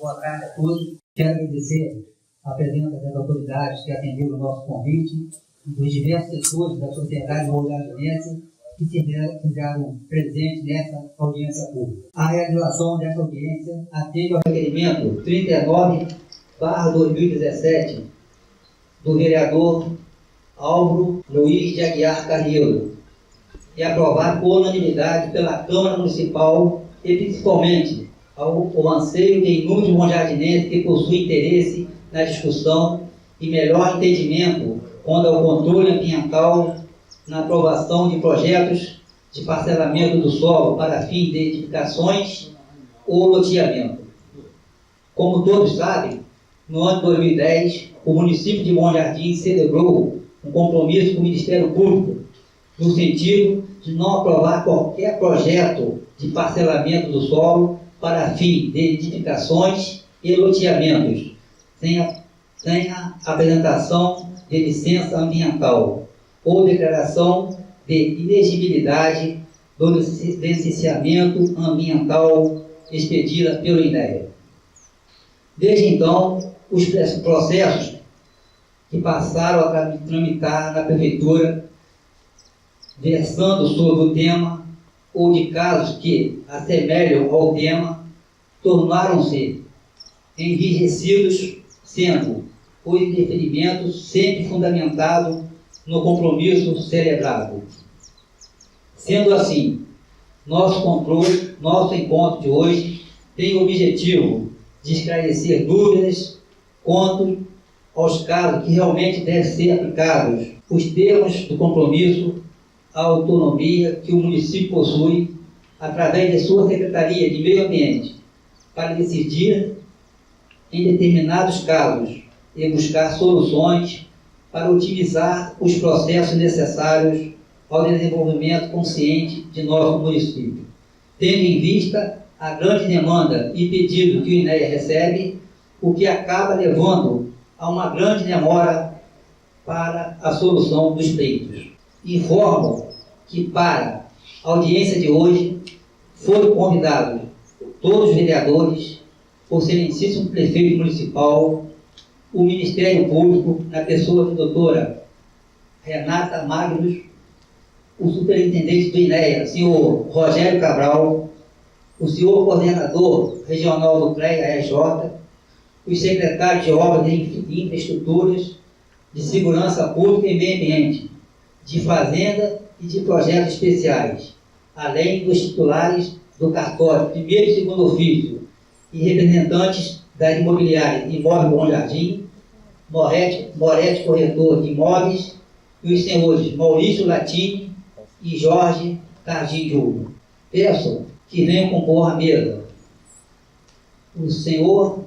Boa tarde a todos. Quero agradecer a presença das autoridades que atenderam o nosso convite, dos diversos setores da sociedade bolgarense que fizeram presente nessa audiência pública. A realização dessa audiência atende ao requerimento 39/2017 do vereador Álvaro Luiz de Aguiar Carneiro, e aprovado por unanimidade pela Câmara Municipal e principalmente ao anseio de inúmeros monjardinenses que possuem interesse na discussão e melhor entendimento quanto ao controle ambiental na aprovação de projetos de parcelamento do solo para fins de edificações ou loteamento. Como todos sabem, no ano de 2010, o município de Bom Jardim celebrou um compromisso com o Ministério Público no sentido de não aprovar qualquer projeto de parcelamento do solo para fim de edificações e loteamentos, sem a apresentação de licença ambiental ou declaração de inexigibilidade do licenciamento ambiental expedida pelo INEA. Desde então, os processos que passaram a tramitar na Prefeitura, versando sobre o tema, ou de casos que assemelham ao tema, tornaram-se enrijecidos, sendo os indeferimentos sempre fundamentados no compromisso celebrado. Sendo assim, nosso encontro de hoje tem o objetivo de esclarecer dúvidas quanto aos casos que realmente devem ser aplicados os termos do compromisso, a autonomia que o município possui através de sua Secretaria de Meio Ambiente para decidir em determinados casos e buscar soluções para otimizar os processos necessários ao desenvolvimento consciente de nosso município, tendo em vista a grande demanda e pedido que o INEA recebe, o que acaba levando a uma grande demora para a solução dos pleitos. Informo que para a audiência de hoje foram convidados todos os vereadores, o excelentíssimo prefeito municipal, o Ministério Público, na pessoa da doutora Renata Magnus, o superintendente do INEA, senhor Rogério Cabral, o senhor coordenador regional do CREA-RJ, os secretários de Obras e Infraestruturas, de Segurança Pública e Meio Ambiente, de Fazenda e de Projetos Especiais, além dos titulares do cartório primeiro e segundo ofício e representantes das imobiliárias Imóvel Bom Jardim, Moretti Corretor de Imóveis e os senhores Maurício Latini e Jorge Tardim Júnior. Peço que venham compor a mesa o senhor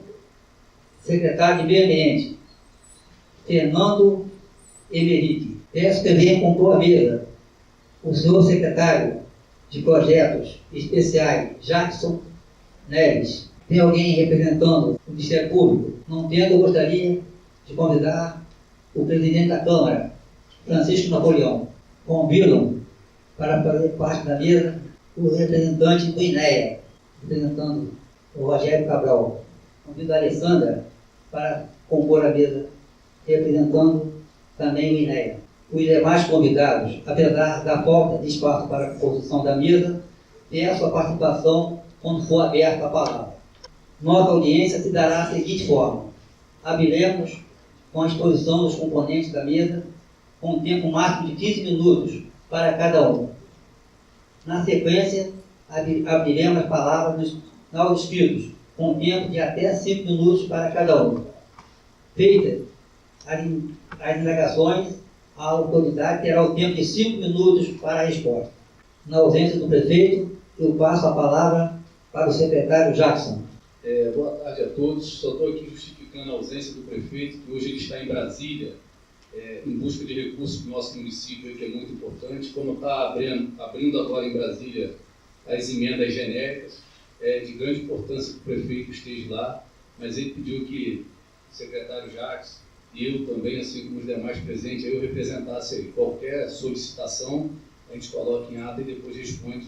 secretário de Meio Ambiente, Fernando Emerick. Peço que venha compor a mesa o senhor secretário de Projetos Especiais, Jackson Neves. Tem alguém representando o Ministério Público? Não tendo, eu gostaria de convidar o presidente da Câmara, Francisco Napoleão. Convidam para fazer parte da mesa o representante do INEA, representando o Rogério Cabral. Convido a Alessandra para compor a mesa, representando também o INEA. Os demais convidados, apesar da falta de espaço para a composição da mesa, peço a participação quando for aberta a palavra. Nossa audiência se dará da seguinte forma: abriremos com a exposição dos componentes da mesa, com um tempo máximo de 15 minutos para cada um. Na sequência, abriremos as palavras nos auditivos, com um tempo de até 5 minutos para cada um. Feitas as indagações, a autoridade terá o tempo de 5 minutos para a resposta. Na ausência do prefeito, eu passo a palavra para o secretário Jackson. Boa tarde a todos. Só estou aqui justificando a ausência do prefeito, que hoje ele está em Brasília, em busca de recursos para o nosso município, que é muito importante. Como está abrindo agora em Brasília as emendas genéricas, é de grande importância que o prefeito esteja lá, mas ele pediu que o secretário Jackson e eu também, assim como os demais presentes, eu representasse aí. Qualquer solicitação, a gente coloca em ata e depois responde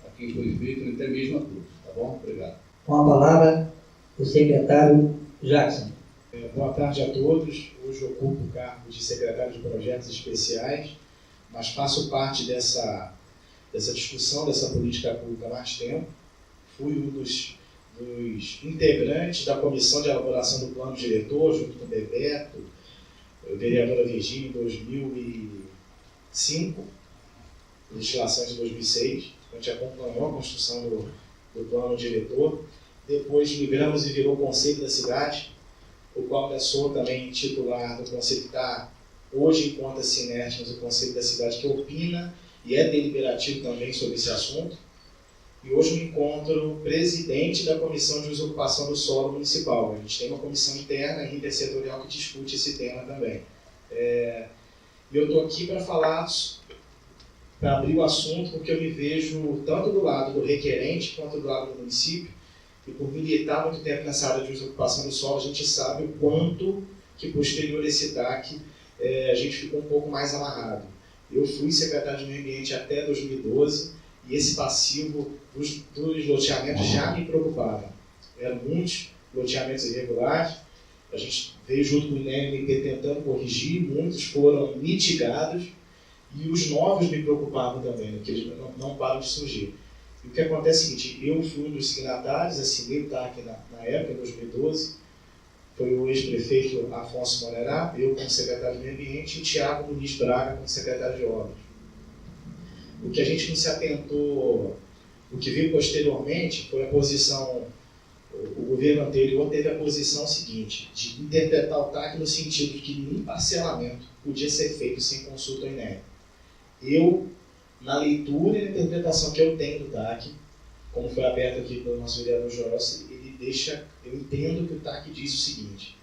a quem foi feito, até mesmo a todos. Tá bom? Obrigado. Com a palavra, o secretário Jackson. Boa tarde a todos. Hoje eu ocupo o cargo de secretário de Projetos Especiais, mas faço parte dessa discussão, dessa política pública há mais tempo. Fui um dos integrantes da comissão de elaboração do plano diretor, junto com o Bebeto, a vereadora Virgínia, em 2005, legislação de 2006. A gente acompanhou a construção do plano diretor. Depois migramos e virou o Conselho da Cidade, o qual eu sou também titular do Conselho que está hoje enquanto Sinert, mas o Conselho da Cidade que opina e é deliberativo também sobre esse assunto. E hoje eu me encontro presidente da Comissão de Usucapião do Solo Municipal. A gente tem uma comissão interna e intersetorial que discute esse tema também. E eu estou aqui para falar, para abrir o assunto, porque eu me vejo tanto do lado do requerente quanto do lado do município. E por militar muito tempo nessa área de usucapião do solo, a gente sabe o quanto que posterior a esse DAC a gente ficou um pouco mais amarrado. Eu fui secretário de Meio Ambiente até 2012 e esse passivo dos loteamentos já me preocupava. Eram muitos loteamentos irregulares, a gente veio junto com o INEA tentando corrigir, muitos foram mitigados e os novos me preocupavam também, porque eles não param de surgir. E o que acontece é o seguinte, eu fui um dos signatários, assinei o TAC na época, em 2012, foi o ex-prefeito Afonso Monerá, eu como secretário de Meio Ambiente e o Tiago Muniz Braga como secretário de Obras. O que a gente não se atentou, o que veio posteriormente foi a posição, o governo anterior teve a posição seguinte, de interpretar o TAC no sentido de que nenhum parcelamento podia ser feito sem consulta ao INEA. Eu, na leitura e na interpretação que eu tenho do TAC, como foi aberto aqui pelo nosso vereador Joelce, eu entendo que o TAC diz o seguinte,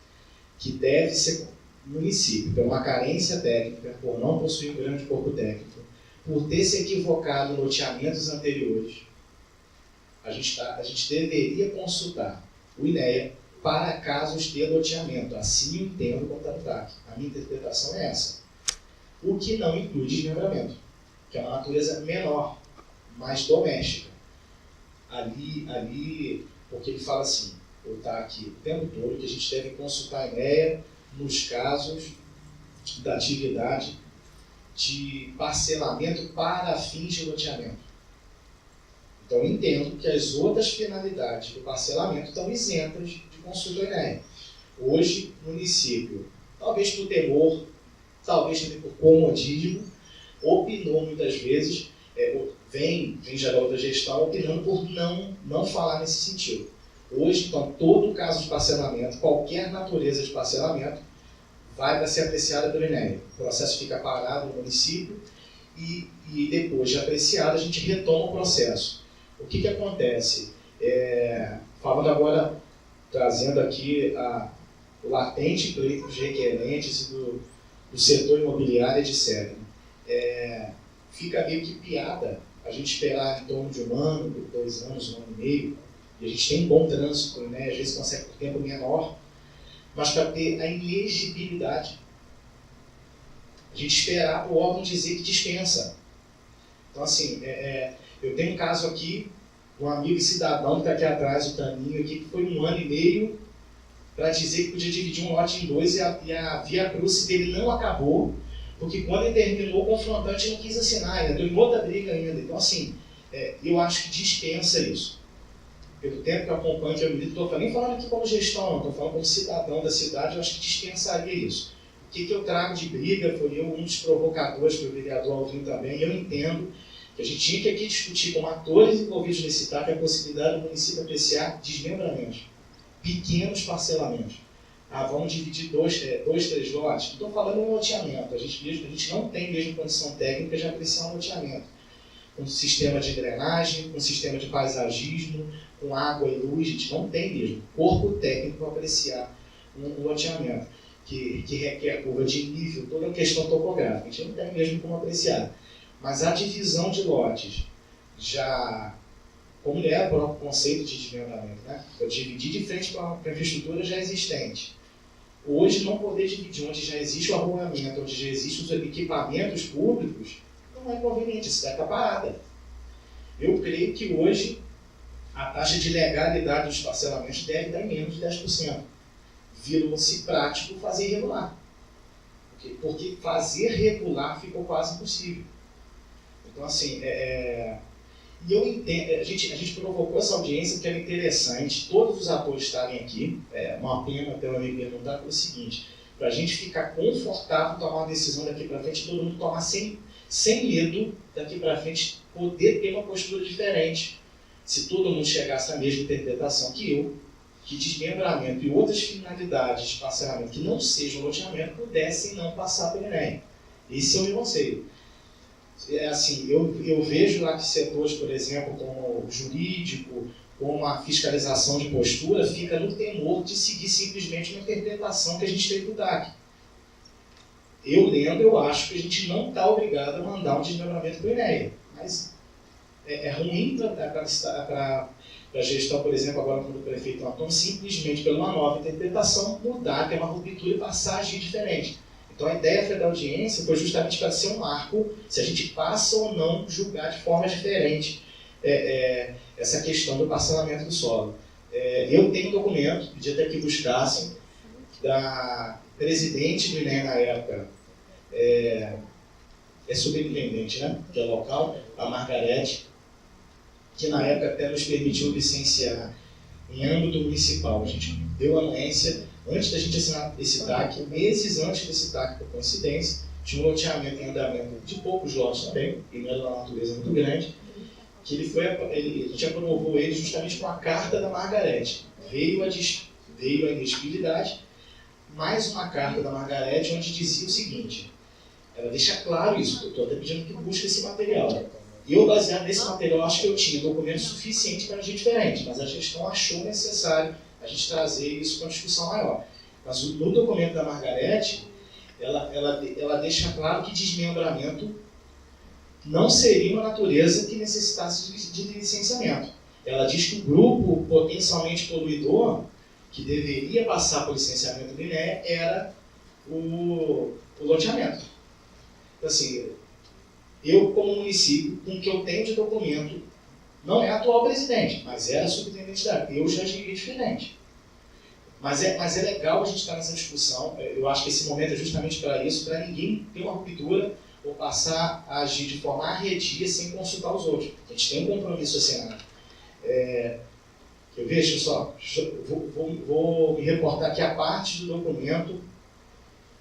que deve ser município, por uma carência técnica, por não possuir um grande corpo técnico, por ter se equivocado em loteamentos anteriores, a gente deveria consultar o INEA para casos de loteamento. Assim eu entendo como está no TAC. A minha interpretação é essa. O que não inclui desmembramento, que é uma natureza menor, mais doméstica. Ali, porque ele fala assim, eu estou aqui o tempo todo, que a gente deve consultar a INEA nos casos da atividade de parcelamento para fins de loteamento. Então eu entendo que as outras finalidades do parcelamento estão isentas de consulta à INEA. Hoje, o município, talvez por temor, talvez também por comodismo, opinou muitas vezes, vem já da outra gestão, opinando por não falar nesse sentido. Hoje, então, todo caso de parcelamento, qualquer natureza de parcelamento, vai para ser apreciada pelo INEA. O processo fica parado no município e depois de apreciado, a gente retoma o processo. O que acontece? Falando agora, trazendo aqui o latente pleito dos requerentes e do setor imobiliário, etc. Fica meio que piada a gente esperar em torno de 1 ano, 2 anos, 1 ano e meio, e a gente tem bom trânsito, né? Às vezes consegue por tempo menor, mas para ter a inexigibilidade. A gente esperar o órgão dizer que dispensa. Então, assim, eu tenho um caso aqui, um amigo cidadão que está aqui atrás, o Taninho, aqui, que foi 1 ano e meio para dizer que podia dividir um lote em 2 e a via crucis dele não acabou, porque quando ele terminou, o confrontante não quis assinar, ainda deu outra briga ainda. Então, assim, eu acho que dispensa isso. Pelo tempo que eu acompanho, que eu não estou nem falando aqui como gestão, estou falando como cidadão da cidade, eu acho que dispensaria isso. O que eu trago de briga, foi eu um dos provocadores, que o vereador Alvin também, e eu entendo que a gente tinha que aqui discutir com atores envolvidos nesse TAC a possibilidade do município apreciar desmembramentos, pequenos parcelamentos. Vamos dividir 2, 3 lotes. Não estou falando em loteamento, a gente não tem mesmo condição técnica de apreciar um loteamento. Com sistema de drenagem, com sistema de paisagismo, com água e luz, a gente não tem mesmo corpo técnico para apreciar um loteamento, que requer curva de nível, toda a questão topográfica, a gente não tem mesmo como apreciar. Mas a divisão de lotes, já, como é o próprio conceito de desmembramento, né? Eu dividir de frente para a infraestrutura já existente. Hoje, não poder dividir onde já existe o arruamento, onde já existem os equipamentos públicos, não é conveniente, a cidade está parada. Eu creio que hoje a taxa de legalidade dos parcelamentos deve dar em menos de 10%. Virou-se prático fazer irregular. Porque fazer regular ficou quase impossível. Então, assim, e eu entendo, a gente provocou essa audiência porque era interessante, todos os atores estarem aqui, uma pena até o amigo perguntar pelo seguinte, para a gente ficar confortável tomar uma decisão daqui para frente, todo mundo tomar sem medo daqui para frente, poder ter uma postura diferente. Se todo mundo chegasse à mesma interpretação que eu, que desmembramento e outras finalidades de parcelamento que não sejam loteamento pudessem não passar pelo Enem. Esse é o meu conselho. Assim, eu vejo lá que setores, por exemplo, como o jurídico, como a fiscalização de postura, fica no temor de seguir simplesmente uma interpretação que a gente teve do DAC. Eu acho que a gente não está obrigado a mandar um desmembramento para o Enem. Mas é ruim para a gestão, por exemplo, agora quando o prefeito Antônio, simplesmente pela uma nova interpretação, mudar, ter uma ruptura e passar a agir diferente. Então a ideia da audiência foi justamente para ser um marco, se a gente passa ou não julgar de forma diferente essa questão do parcelamento do solo. Eu tenho um documento, pedi até que buscassem, da presidente do INEM na época, subintendente, né, que é local, a Margarete, que na época até nos permitiu licenciar em âmbito municipal. A gente deu anuência, antes da gente assinar esse TAC, meses antes desse TAC, por coincidência, tinha um loteamento em andamento de poucos lotes também, e não era de uma natureza muito grande, que a gente aprovou ele justamente com a carta da Margarete. Veio a inexigibilidade, mais uma carta da Margarete, onde dizia o seguinte, ela deixa claro isso, eu estou até pedindo que busque esse material. E eu, baseado nesse material, acho que eu tinha documento suficiente para agir diferente, mas a gestão achou necessário a gente trazer isso para uma discussão maior. Mas no documento da Margarete, ela deixa claro que desmembramento não seria uma natureza que necessitasse de licenciamento. Ela diz que o grupo potencialmente poluidor que deveria passar por licenciamento do INE era o loteamento. Então, assim, eu, como município, com o que eu tenho de documento, não é atual presidente, mas era subintendente da área. Eu já agiria diferente. Mas é legal a gente estar nessa discussão. Eu acho que esse momento é justamente para isso, para ninguém ter uma ruptura ou passar a agir de forma arredia sem consultar os outros. A gente tem um compromisso assinado. Eu vejo só, vou me reportar aqui a parte do documento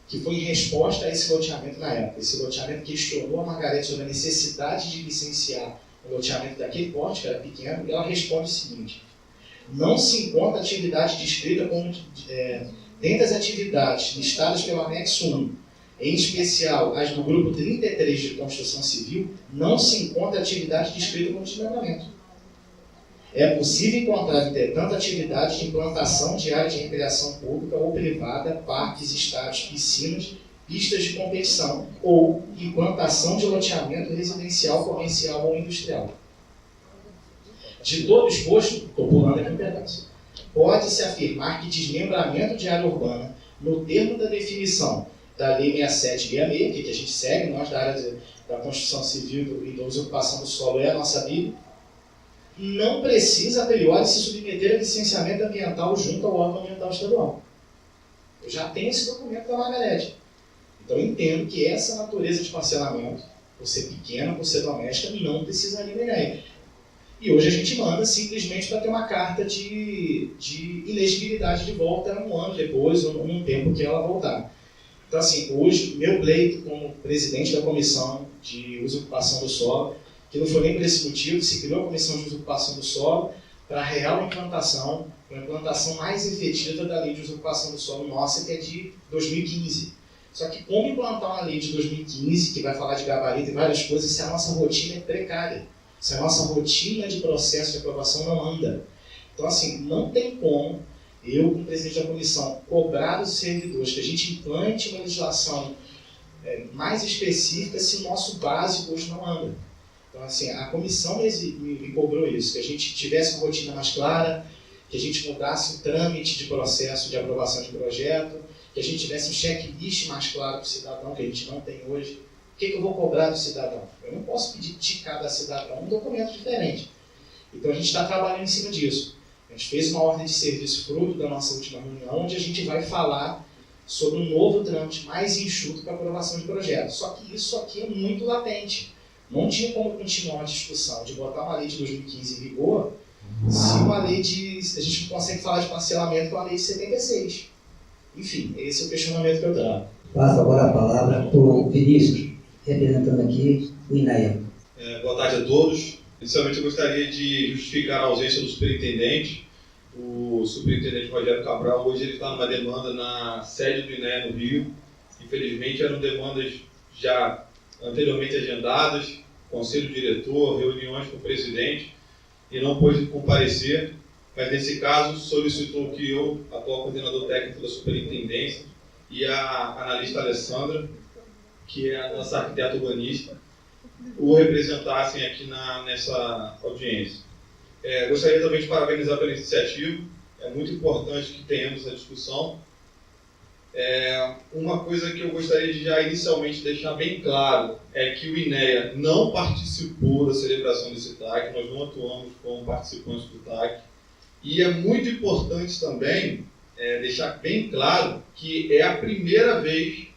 que foi em resposta a esse loteamento na época. Esse loteamento questionou a Margarete sobre a necessidade de licenciar um loteamento daquele porte, que era pequeno, e ela responde o seguinte: não se encontra atividade descrita como dentre as atividades listadas pelo anexo 1, em especial as do grupo 33 de construção civil, não se encontra atividade descrita como desmembramento. É possível encontrar, entretanto, atividades de implantação de área de recreação pública ou privada, parques, estádios, piscinas, pistas de competição ou implantação de loteamento residencial, comercial ou industrial. De todo exposto, estou pulando aqui um pedaço, pode-se afirmar que desmembramento de área urbana, no termo da definição da Lei 6766, que a gente segue, nós da área da construção civil e da usurpação do solo é a nossa Bíblia, não precisa, a priori, se submeter a licenciamento ambiental junto ao órgão ambiental estadual. Eu já tenho esse documento da Margarete. Então, eu entendo que essa natureza de parcelamento, por ser pequena, por ser doméstica, não precisaria de INEM. E hoje a gente manda simplesmente para ter uma carta de inexigibilidade de volta um ano depois, ou num tempo que ela voltar. Então, assim, hoje, meu pleito como presidente da comissão de usurpação do solo, que não foi nem por esse motivo, se criou a comissão de usurpação do solo para a real implantação, uma implantação mais efetiva da lei de usurpação do solo nossa, que é de 2015. Só que como implantar uma lei de 2015, que vai falar de gabarito e várias coisas, se a nossa rotina é precária, se a nossa rotina de processo de aprovação não anda. Então, assim, não tem como eu, como presidente da comissão, cobrar dos servidores que a gente implante uma legislação mais específica se o nosso básico hoje não anda. Então, assim, a comissão me cobrou isso, que a gente tivesse uma rotina mais clara, que a gente mudasse o trâmite de processo de aprovação de projeto, que a gente tivesse um checklist mais claro para o cidadão, que a gente não tem hoje. O que eu vou cobrar do cidadão? Eu não posso pedir de cada cidadão um documento diferente. Então a gente está trabalhando em cima disso. A gente fez uma ordem de serviço fruto da nossa última reunião, onde a gente vai falar sobre um novo trâmite mais enxuto para aprovação de projetos. Só que isso aqui é muito latente. Não tinha como continuar a discussão de botar uma lei de 2015 em vigor se uma lei de... a gente não consegue falar de parcelamento com a lei de 76. Enfim, esse é o questionamento que eu tenho. Passo agora a palavra para o Vinícius, representando aqui o INEA. Boa tarde a todos. Inicialmente eu gostaria de justificar a ausência do superintendente. O superintendente Rogério Cabral hoje ele está numa demanda na sede do INEA no Rio. Infelizmente eram demandas já anteriormente agendadas, conselho diretor, reuniões com o presidente, e não pôde comparecer, mas nesse caso solicitou que eu, atual coordenador técnico da superintendência, e a analista Alessandra, que é a nossa arquiteta urbanista, o representassem aqui nessa audiência. Gostaria também de parabenizar pela iniciativa, é muito importante que tenhamos essa discussão. Uma coisa que eu gostaria de já inicialmente deixar bem claro é que o INEA não participou da celebração desse TAC, nós não atuamos como participantes do TAC, e é muito importante também deixar bem claro que é a primeira vez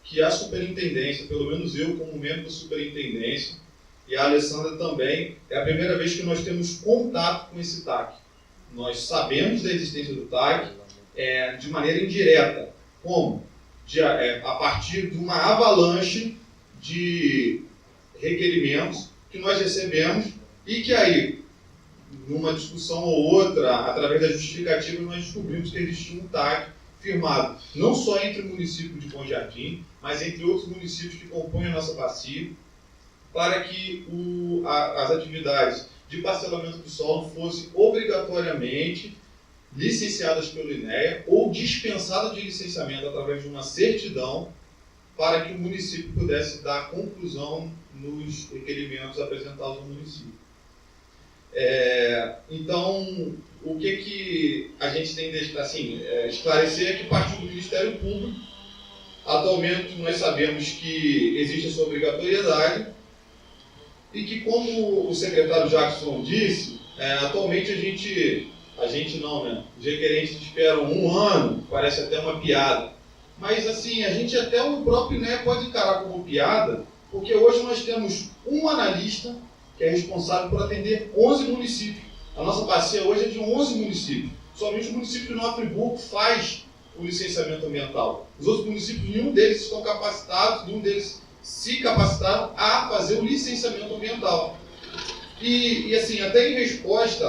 que a superintendência, pelo menos eu como membro da superintendência, e a Alessandra também, é a primeira vez que nós temos contato com esse TAC. Nós sabemos da existência do TAC de maneira indireta. Como? A partir de uma avalanche de requerimentos que nós recebemos e que aí, numa discussão ou outra, através da justificativa, nós descobrimos que existia um TAC firmado não só entre o município de Bom Jardim, mas entre outros municípios que compõem a nossa bacia, para que as atividades de parcelamento do solo fossem obrigatoriamente licenciadas pelo INEA ou dispensadas de licenciamento através de uma certidão para que o município pudesse dar conclusão nos requerimentos apresentados ao município. Então, o que a gente tem de esclarecer é que partiu do Ministério Público. Atualmente nós sabemos que existe essa obrigatoriedade e que, como o secretário Jackson disse, atualmente os requerentes esperam 1 ano, parece até uma piada. Mas assim, a gente até o próprio INEA pode encarar como piada, porque hoje nós temos um analista que é responsável por atender 11 municípios. A nossa bacia hoje é de 11 municípios. Somente o município de Nova Friburgo faz o licenciamento ambiental. Os outros municípios, nenhum deles estão capacitados, nenhum deles se capacitaram a fazer o licenciamento ambiental. E assim, até em resposta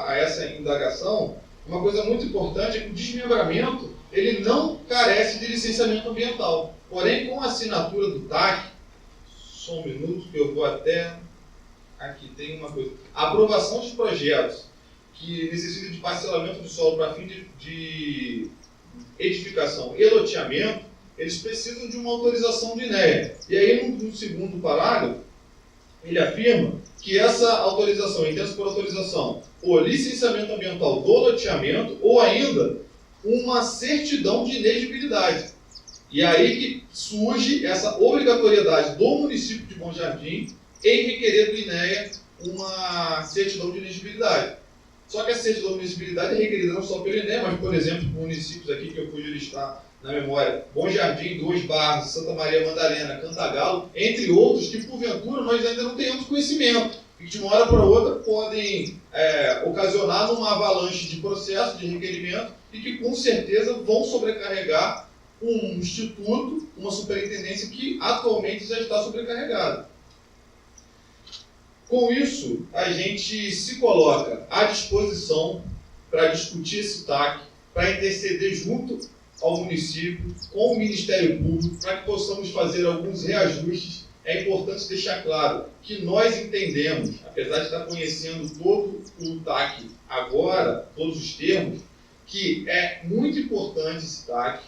a essa indagação, uma coisa muito importante é que o desmembramento ele não carece de licenciamento ambiental. Porém, com a assinatura do TAC, só um minuto que eu vou até... Aqui tem uma coisa. A aprovação de projetos que necessitam de parcelamento do solo para fim de edificação e loteamento, eles precisam de uma autorização do INEA. E aí, no segundo parágrafo, ele afirma que essa autorização, entende por autorização, o licenciamento ambiental do loteamento ou ainda uma certidão de inegibilidade. E aí que surge essa obrigatoriedade do município de Bom Jardim em requerer do INEA uma certidão de inegibilidade. Só que a certidão de inegibilidade é requerida não só pelo INEA, mas, por exemplo, por municípios aqui que eu pude listar na memória, Bom Jardim, Duas Barras, Santa Maria Madalena, Cantagalo, entre outros, que porventura nós ainda não tenhamos conhecimento, e que de uma hora para outra podem ocasionar uma avalanche de processo, de requerimento, e que com certeza vão sobrecarregar um instituto, uma superintendência que atualmente já está sobrecarregada. Com isso, a gente se coloca à disposição para discutir esse TAC, para interceder junto ao município, com o Ministério Público, para que possamos fazer alguns reajustes. É importante deixar claro que nós entendemos, apesar de estar conhecendo todo o TAC agora, todos os termos, que é muito importante esse TAC.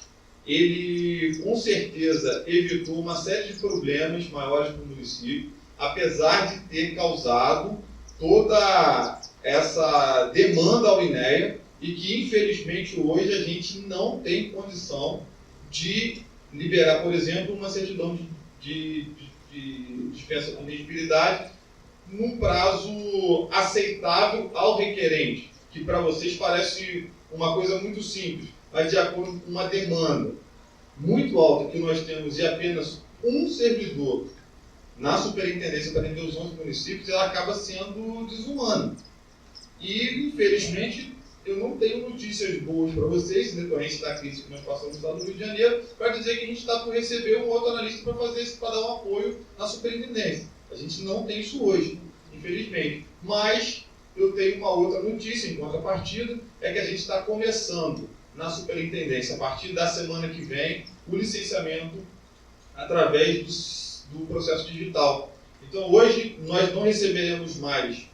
Ele, com certeza, evitou uma série de problemas maiores para o município, apesar de ter causado toda essa demanda ao INEA e que, infelizmente, hoje a gente não tem condição de liberar, por exemplo, uma certidão de dispensa de inegibilidade num prazo aceitável ao requerente, que para vocês parece uma coisa muito simples, mas de acordo com uma demanda muito alta que nós temos e apenas um servidor na superintendência para atender os 11 municípios, ela acaba sendo desumana. E, infelizmente, eu não tenho notícias boas para vocês, em decorrência da crise que nós passamos no estado do Rio de Janeiro, para dizer que a gente está por receber um outro analista para dar um apoio na superintendência. A gente não tem isso hoje, infelizmente. Mas eu tenho uma outra notícia em contrapartida, é que a gente está começando na superintendência, a partir da semana que vem, o licenciamento através do processo digital. Então, hoje, nós não receberemos mais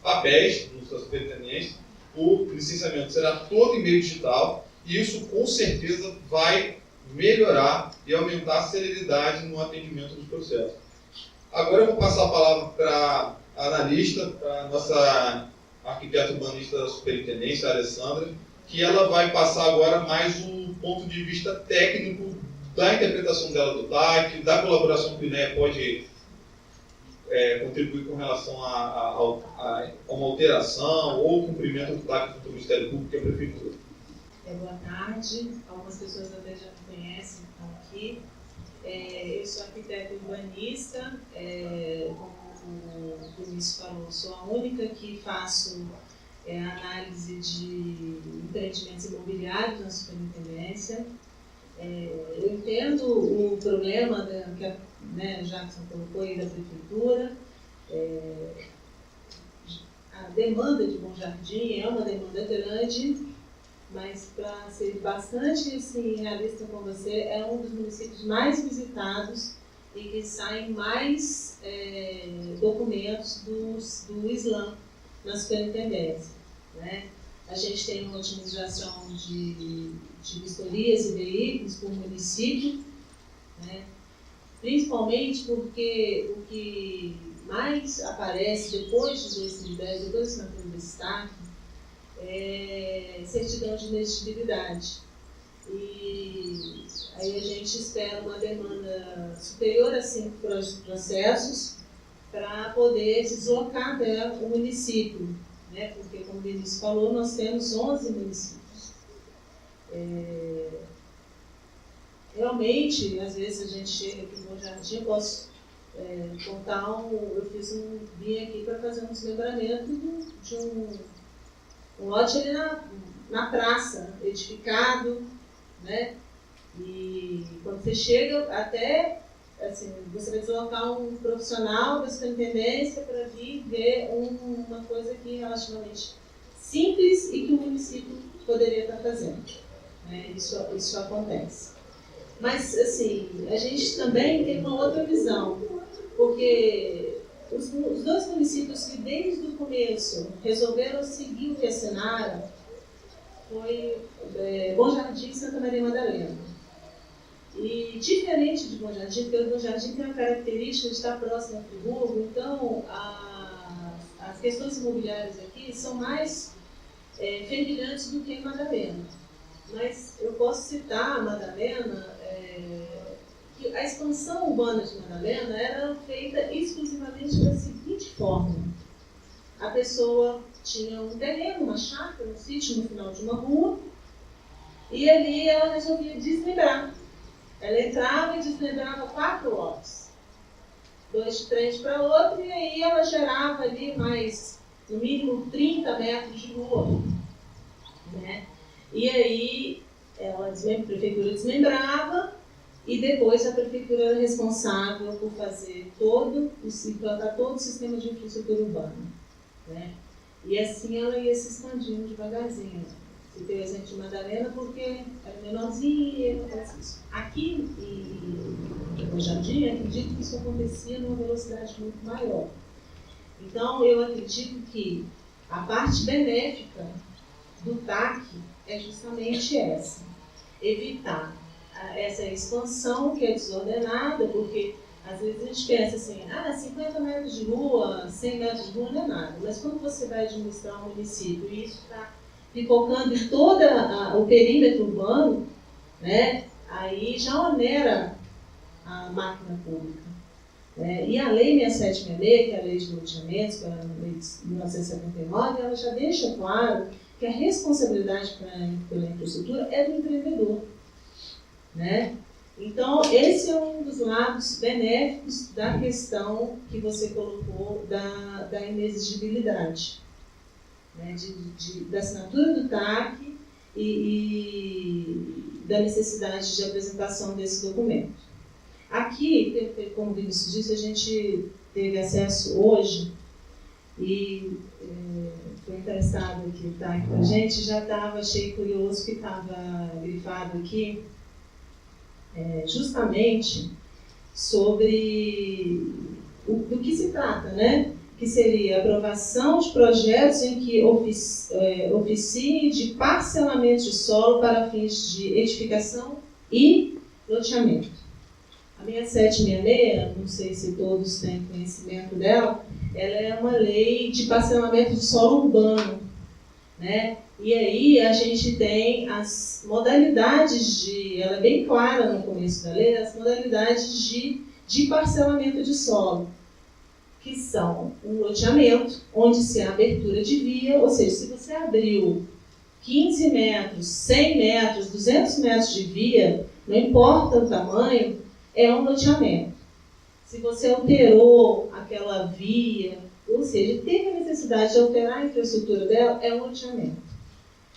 papéis na superintendência, o licenciamento será todo em meio digital, e isso, com certeza, vai melhorar e aumentar a celeridade no atendimento dos processos. Agora eu vou passar a palavra para a analista, para a nossa arquiteta urbanista da superintendência, a Alessandra, que ela vai passar agora mais um ponto de vista técnico da interpretação dela do TAC, da colaboração que o INEA pode contribuir com relação a uma alteração ou cumprimento do TAC do Ministério Público e a Prefeitura. Boa tarde, algumas pessoas até já me conhecem, estão aqui. Eu sou arquiteta urbanista, como o Vinícius falou, sou a única que faço análise de empreendimentos imobiliários na superintendência. Eu entendo o problema que a Jackson colocou aí da prefeitura. A demanda de Bom Jardim é uma demanda grande, mas para ser bastante assim, realista com você, é um dos municípios mais visitados e que saem mais documentos do Islã na superintendência, né? A gente tem uma otimização de vistorias e veículos por município, né? Principalmente porque o que mais aparece depois de 2010, depois da assinatura do destaque, é certidão de inexigibilidade. E aí a gente espera uma demanda superior a 5 processos para poder deslocar até o município, né? Porque, como o Vinícius falou, nós temos 11 municípios. Realmente, às vezes a gente chega aqui no Bom Jardim, eu posso contar vim aqui para fazer um desmembramento de um lote ali na praça, edificado, né? E quando você chega, até assim, você vai deslocar um profissional da superintendência para vir ver uma coisa aqui relativamente simples e que o município poderia estar fazendo, né? Isso acontece. Mas, assim, a gente também tem uma outra visão, porque os dois municípios que desde o começo resolveram seguir o que assinaram foi Bom Jardim e Santa Maria Madalena. E diferente de Bom Jardim, porque o Bom Jardim tem a característica de estar próximo a Friburgo, então as questões imobiliárias aqui são mais fervilhantes do que em Madalena. Mas eu posso citar a Madalena, que a expansão urbana de Madalena era feita exclusivamente da seguinte forma: a pessoa tinha um terreno, uma chácara, um sítio no final de uma rua, e ali ela resolvia desmembrar. Ela entrava e desmembrava 4 lotes, 2 de frente para o outro, e aí ela gerava ali mais, no mínimo, 30 metros de rua, né? E aí a prefeitura desmembrava, e depois a prefeitura era responsável por fazer implantar todo o sistema de infraestrutura urbana, né? E assim ela ia se expandindo devagarzinho. Citei o exemplo de Madalena porque era menorzinha e acontece isso. Aqui em Jardim, acredito que isso acontecia numa velocidade muito maior. Então, eu acredito que a parte benéfica do TAC é justamente essa: evitar essa expansão que é desordenada, porque às vezes a gente pensa assim, 50 metros de rua, 100 metros de rua não é nada, mas quando você vai administrar um município e isso está pipocando em todo o perímetro urbano, né, aí já onera a máquina pública, E a Lei 6766, que é a Lei de Loteamentos, que é a Lei de 1979, ela já deixa claro que a responsabilidade pela infraestrutura é do empreendedor. Né? Então, esse é um dos lados benéficos da questão que você colocou da inexigibilidade, né? Da assinatura do TAC e da necessidade de apresentação desse documento. Aqui, como o Vinícius disse, a gente teve acesso hoje e foi emprestado aqui o TAC para a gente, já achei curioso que estava grifado aqui, justamente sobre do que se trata, né? Que seria a aprovação de projetos em que oficie de parcelamento de solo para fins de edificação e loteamento. A 6766, não sei se todos têm conhecimento dela, ela é uma lei de parcelamento de solo urbano, né? E aí a gente tem as modalidades ela é bem clara no começo da lei, as modalidades de parcelamento de solo, que são um loteamento, onde se há abertura de via, ou seja, se você abriu 15 metros, 100 metros, 200 metros de via, não importa o tamanho, é um loteamento. Se você alterou aquela via, ou seja, teve a necessidade de alterar a infraestrutura dela, é um loteamento.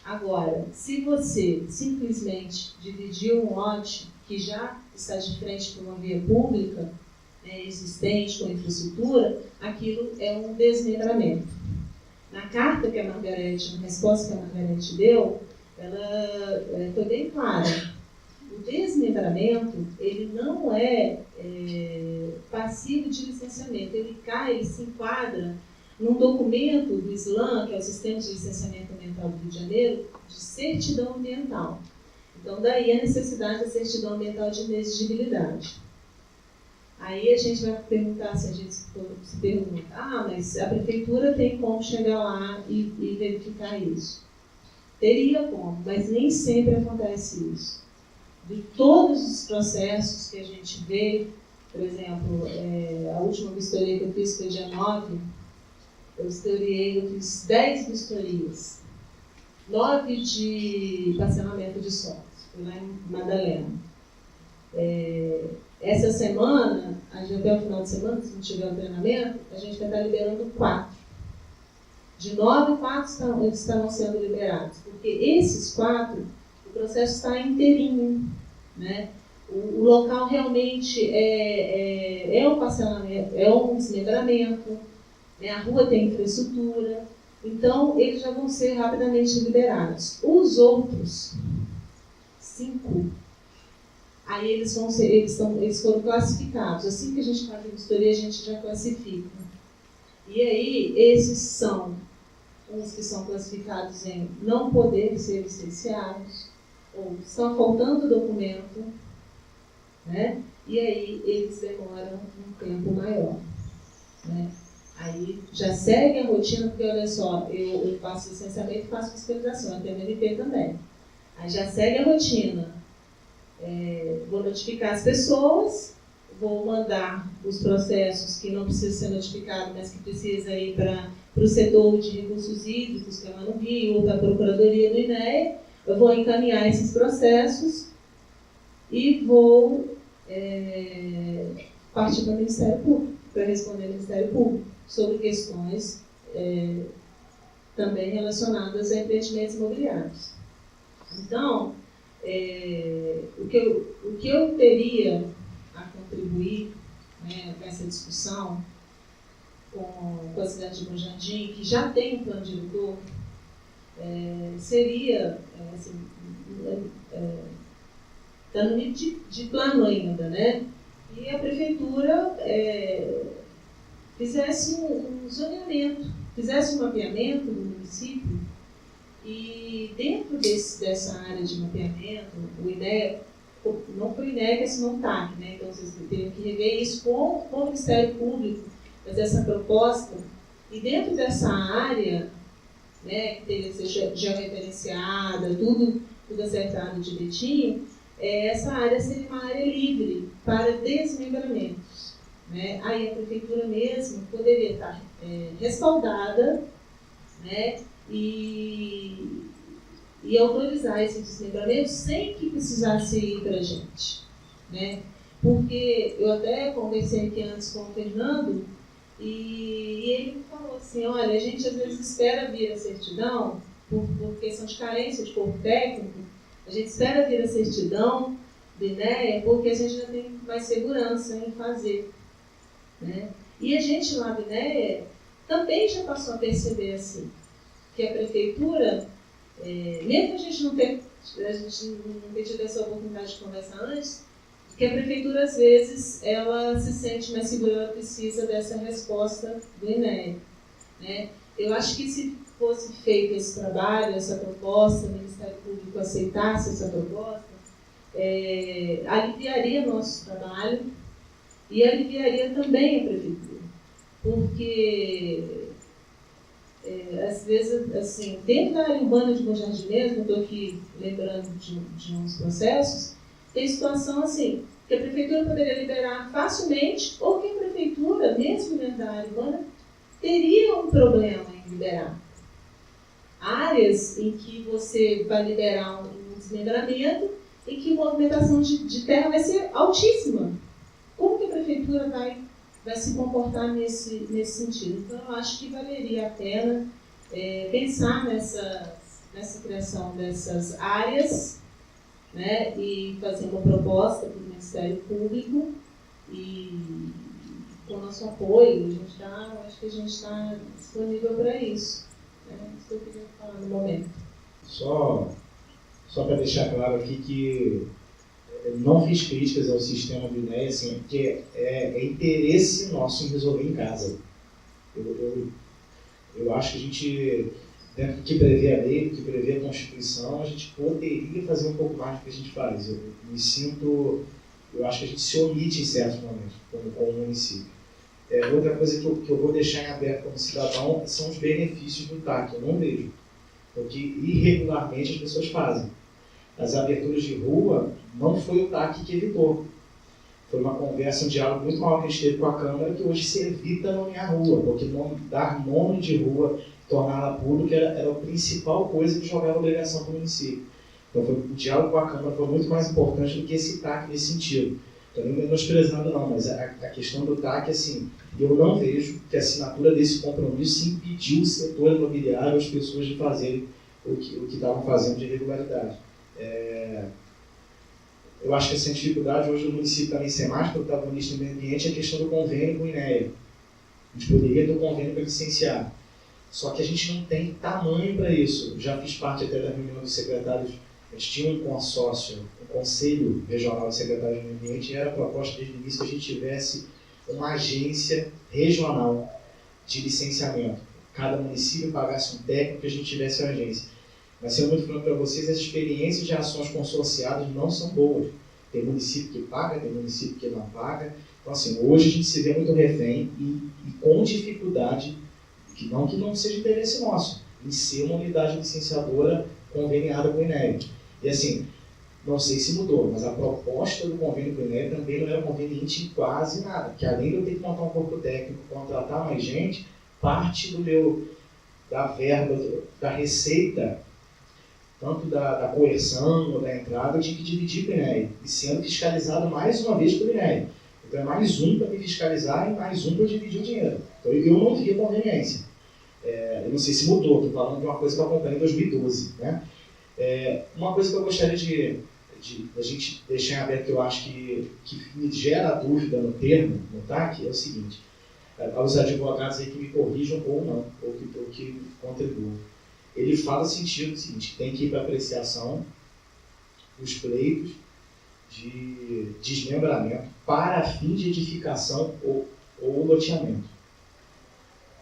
Agora, se você simplesmente dividiu um lote que já está de frente para uma via pública, existente com infraestrutura, aquilo é um desmembramento. Na carta que a Margarete, na resposta que a Margarete deu, ela foi bem clara. O desmembramento, ele não é passivo de licenciamento, ele se enquadra num documento do SLAM, que é o Sistema de Licenciamento Ambiental do Rio de Janeiro, de certidão ambiental. Então, daí a necessidade da certidão ambiental de inexigibilidade. Aí a gente vai perguntar, se a gente se pergunta, mas a prefeitura tem como chegar lá e verificar isso? Teria como, mas nem sempre acontece isso. De todos os processos que a gente vê, por exemplo, a última vistoria que eu fiz foi dia 9, eu fiz 10 vistorias, 9 de parcelamento de solos, fui lá em Madalena. Essa semana, até o final de semana, se não tiver o treinamento, a gente vai estar liberando 4. De 9, 4 estarão sendo liberados, porque esses 4, o processo está inteirinho, né? O local realmente é um parcelamento, é um desmembramento, né? A rua tem infraestrutura, então eles já vão ser rapidamente liberados. Os outros 5, aí eles foram classificados. Assim que a gente faz a vistoria, a gente já classifica. E aí, esses são uns que são classificados em não poder ser licenciados, ou estão faltando documento, né? E aí eles demoram um tempo maior, né? Aí já segue a rotina, porque olha só, eu faço licenciamento e faço fiscalização, eu tenho MNP também. Aí já segue a rotina. Vou notificar as pessoas, vou mandar os processos que não precisam ser notificados, mas que precisam ir para o setor de recursos hídricos, que é lá no Rio, ou para a Procuradoria do INEA. Eu vou encaminhar esses processos e vou partir para o Ministério Público, para responder ao Ministério Público sobre questões também relacionadas a empreendimentos imobiliários. Então, o que eu teria a contribuir, né, com essa discussão com a cidade de Bom Jardim, que já tem um plano diretor, seria, está no nível de plano ainda, né? E a prefeitura fizesse um zoneamento, fizesse um mapeamento do município e dentro dessa área de mapeamento, o INEA, não foi o INEA que assinou o TAC, né? Então vocês teriam que rever isso com o Ministério Público, fazer essa proposta, e dentro dessa área, né, que teria que ser georreferenciada, tudo acertado direitinho, essa área seria uma área livre para desmembramentos, né, aí a prefeitura mesmo poderia estar respaldada, né, e autorizar esse desmembramento sem que precisasse ir para a gente, né? Porque eu até conversei aqui antes com o Fernando e ele me falou assim, olha, a gente às vezes espera vir a certidão, por questão de carência de corpo técnico, a gente espera vir a certidão do INEA porque a gente já tem mais segurança em fazer, né? E a gente lá do INEA também já passou a perceber assim, que a prefeitura, mesmo a gente não ter tido essa oportunidade de conversar antes, que a prefeitura às vezes ela se sente mais segura, ela precisa dessa resposta do INEA, né? Eu acho que se fosse feito esse trabalho, essa proposta, o Ministério Público aceitasse essa proposta, aliviaria nosso trabalho e aliviaria também a prefeitura, porque às vezes, assim, dentro da área urbana de Bom Jardim mesmo, eu estou aqui lembrando de uns processos, tem situação assim, que a prefeitura poderia liberar facilmente, ou que a prefeitura, mesmo dentro da área urbana, teria um problema em liberar. Áreas em que você vai liberar um desmembramento e que a movimentação de terra vai ser altíssima. Como que a prefeitura vai se comportar nesse sentido? Então, eu acho que valeria a pena pensar nessa criação dessas áreas, né, e fazer uma proposta para o Ministério Público e com o nosso apoio, acho que a gente está disponível para isso. Isso que eu queria falar no momento. Só para deixar claro aqui que não fiz críticas ao sistema do INEA, assim, porque é interesse nosso em resolver em casa. Eu acho que a gente, dentro do que prevê a lei, do que prevê a Constituição, a gente poderia fazer um pouco mais do que a gente faz. Eu acho que a gente se omite em certos momentos, como município. Outra coisa que eu vou deixar em aberto como cidadão são os benefícios do TAC. Eu não vejo, porque irregularmente as pessoas fazem. As aberturas de rua não foi o TAC que evitou. Foi uma conversa, um diálogo muito maior que a gente teve com a Câmara, que hoje se evita nomear rua, porque dar nome de rua, torná-la pública, era a principal coisa que jogava obrigação para o município. Então o diálogo com a Câmara foi muito mais importante do que esse TAC nesse sentido. Estou nem menosprezando não, mas a questão do TAC, assim, eu não vejo que a assinatura desse compromisso impediu o setor imobiliário, as pessoas de fazerem o que estavam fazendo de irregularidade. Eu acho que essa dificuldade hoje do município também ser mais protagonista no meio ambiente é a questão do convênio com o INEA. A gente poderia ter um convênio para licenciar, só que a gente não tem tamanho para isso. Já fiz parte até da reunião dos secretários, a gente tinha um consórcio, um conselho regional de secretários do meio ambiente, e era a proposta desde o início que a gente tivesse uma agência regional de licenciamento. Cada município pagasse um técnico e a gente tivesse uma agência. Mas, sendo muito franco para vocês, as experiências de ações consorciadas não são boas. Tem município que paga, tem município que não paga. Então, assim, hoje a gente se vê muito refém e com dificuldade, que não seja interesse nosso, em ser uma unidade licenciadora conveniada com o INEA. E, assim, não sei se mudou, mas a proposta do convênio com o INEA também não era conveniente em quase nada. Porque, além de eu ter que montar um corpo técnico, contratar mais gente, parte da verba, da receita, tanto da coerção ou da entrada, eu tinha que dividir com o INEA, e sendo fiscalizado mais uma vez pelo INEA. Então é mais um para me fiscalizar e mais um para eu dividir o dinheiro. Então eu não via conveniência. Eu não sei se mudou, estou falando de uma coisa que eu acompanhei em 2012. Né? Uma coisa que eu gostaria de a gente deixar em aberto, que eu acho que me gera dúvida no termo, no TAC, é o seguinte: aos advogados aí que me corrijam ou não, ou que contribuam. Ele fala o sentido seguinte: tem que ir para apreciação os pleitos de desmembramento para fim de edificação ou loteamento.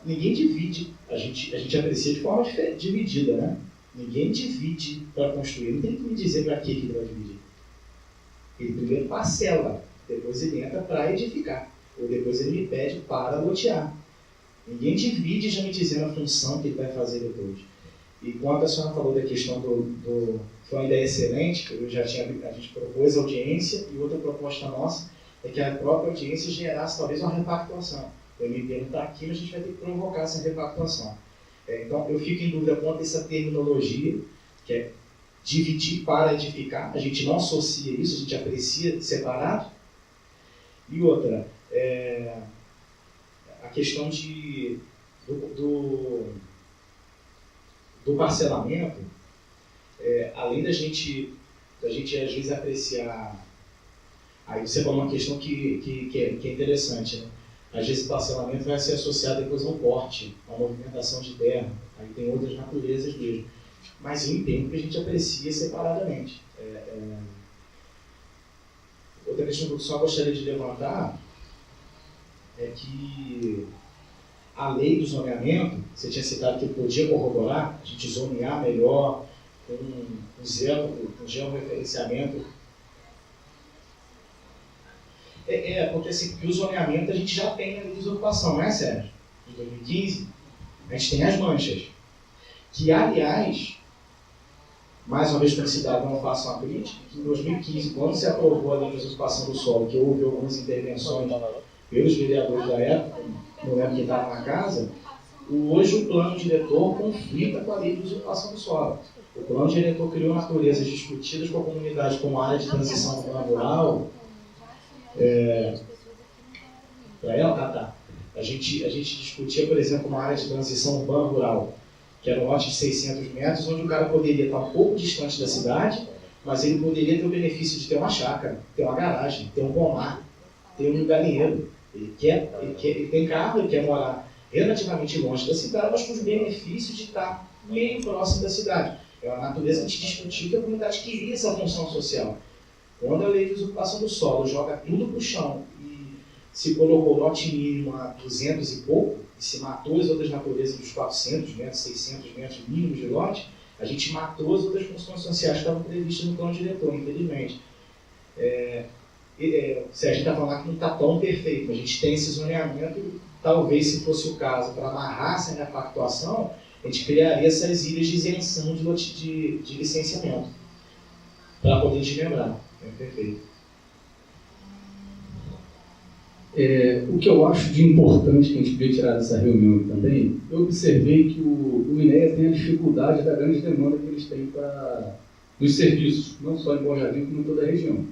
Ninguém divide, a gente aprecia de forma dividida, né? Ninguém divide para construir, não tem que me dizer para que ele vai dividir. Ele primeiro parcela, depois ele entra para edificar, ou depois ele me pede para lotear. Ninguém divide já me dizendo a função que ele vai fazer depois. E quando a senhora falou da questão foi uma ideia excelente, que a gente propôs audiência, e outra proposta nossa é que a própria audiência gerasse talvez uma repactuação. O MP não está aqui, mas a gente vai ter que provocar essa repactuação. Então, eu fico em dúvida quanto a essa terminologia, que é dividir para edificar. A gente não associa isso, a gente aprecia separado. E outra, a questão do parcelamento, além da gente às vezes apreciar. Aí você falou uma questão que é interessante, né? Às vezes o parcelamento vai ser associado depois ao porte, à movimentação de terra, aí tem outras naturezas mesmo. Mas eu entendo que a gente aprecia separadamente. Outra questão que eu só gostaria de levantar é que a lei do zoneamento, você tinha citado que podia corroborar, a gente zonear melhor, com um georreferenciamento. Porque assim, o zoneamento a gente já tem na lei de desocupação, não é, Sérgio? De 2015, a gente tem as manchas. Que, aliás, mais uma vez para a cidade não faça uma crítica, que em 2015, quando se aprovou a lei de desocupação do solo, que houve algumas intervenções pelos vereadores da época, não lembro quem estava na casa, hoje o plano diretor conflita com a lei de desocupação do solo. O plano diretor criou naturezas discutidas com a comunidade como área de transição urbana rural. Para ela, tá. A gente discutia, por exemplo, uma área de transição urbana rural, que era um lote de 600 metros, onde o cara poderia estar um pouco distante da cidade, mas ele poderia ter o benefício de ter uma chácara, ter uma garagem, ter um pomar, ter um galinheiro. Ele tem carro, ele quer morar relativamente longe da cidade, mas com os benefícios de estar meio próximo da cidade. É uma natureza que a gente discutiu que a comunidade queria essa função social. Quando a lei de desocupação do solo joga tudo para o chão e se colocou lote mínimo a 200 e pouco, e se matou as outras naturezas dos 400 metros, 600 metros mínimos de lote, a gente matou as outras funções sociais que estavam previstas no plano diretor, infelizmente. Se a gente está falando que não está tão perfeito, a gente tem esse zoneamento, talvez se fosse o caso, para amarrar essa repactuação, a gente criaria essas ilhas de isenção de licenciamento, para poder desmembrar. Perfeito. O que eu acho de importante que a gente veio tirar dessa reunião também, eu observei que o INEA tem a dificuldade da grande demanda que eles têm nos serviços, não só em Bom Jardim, como em toda a região.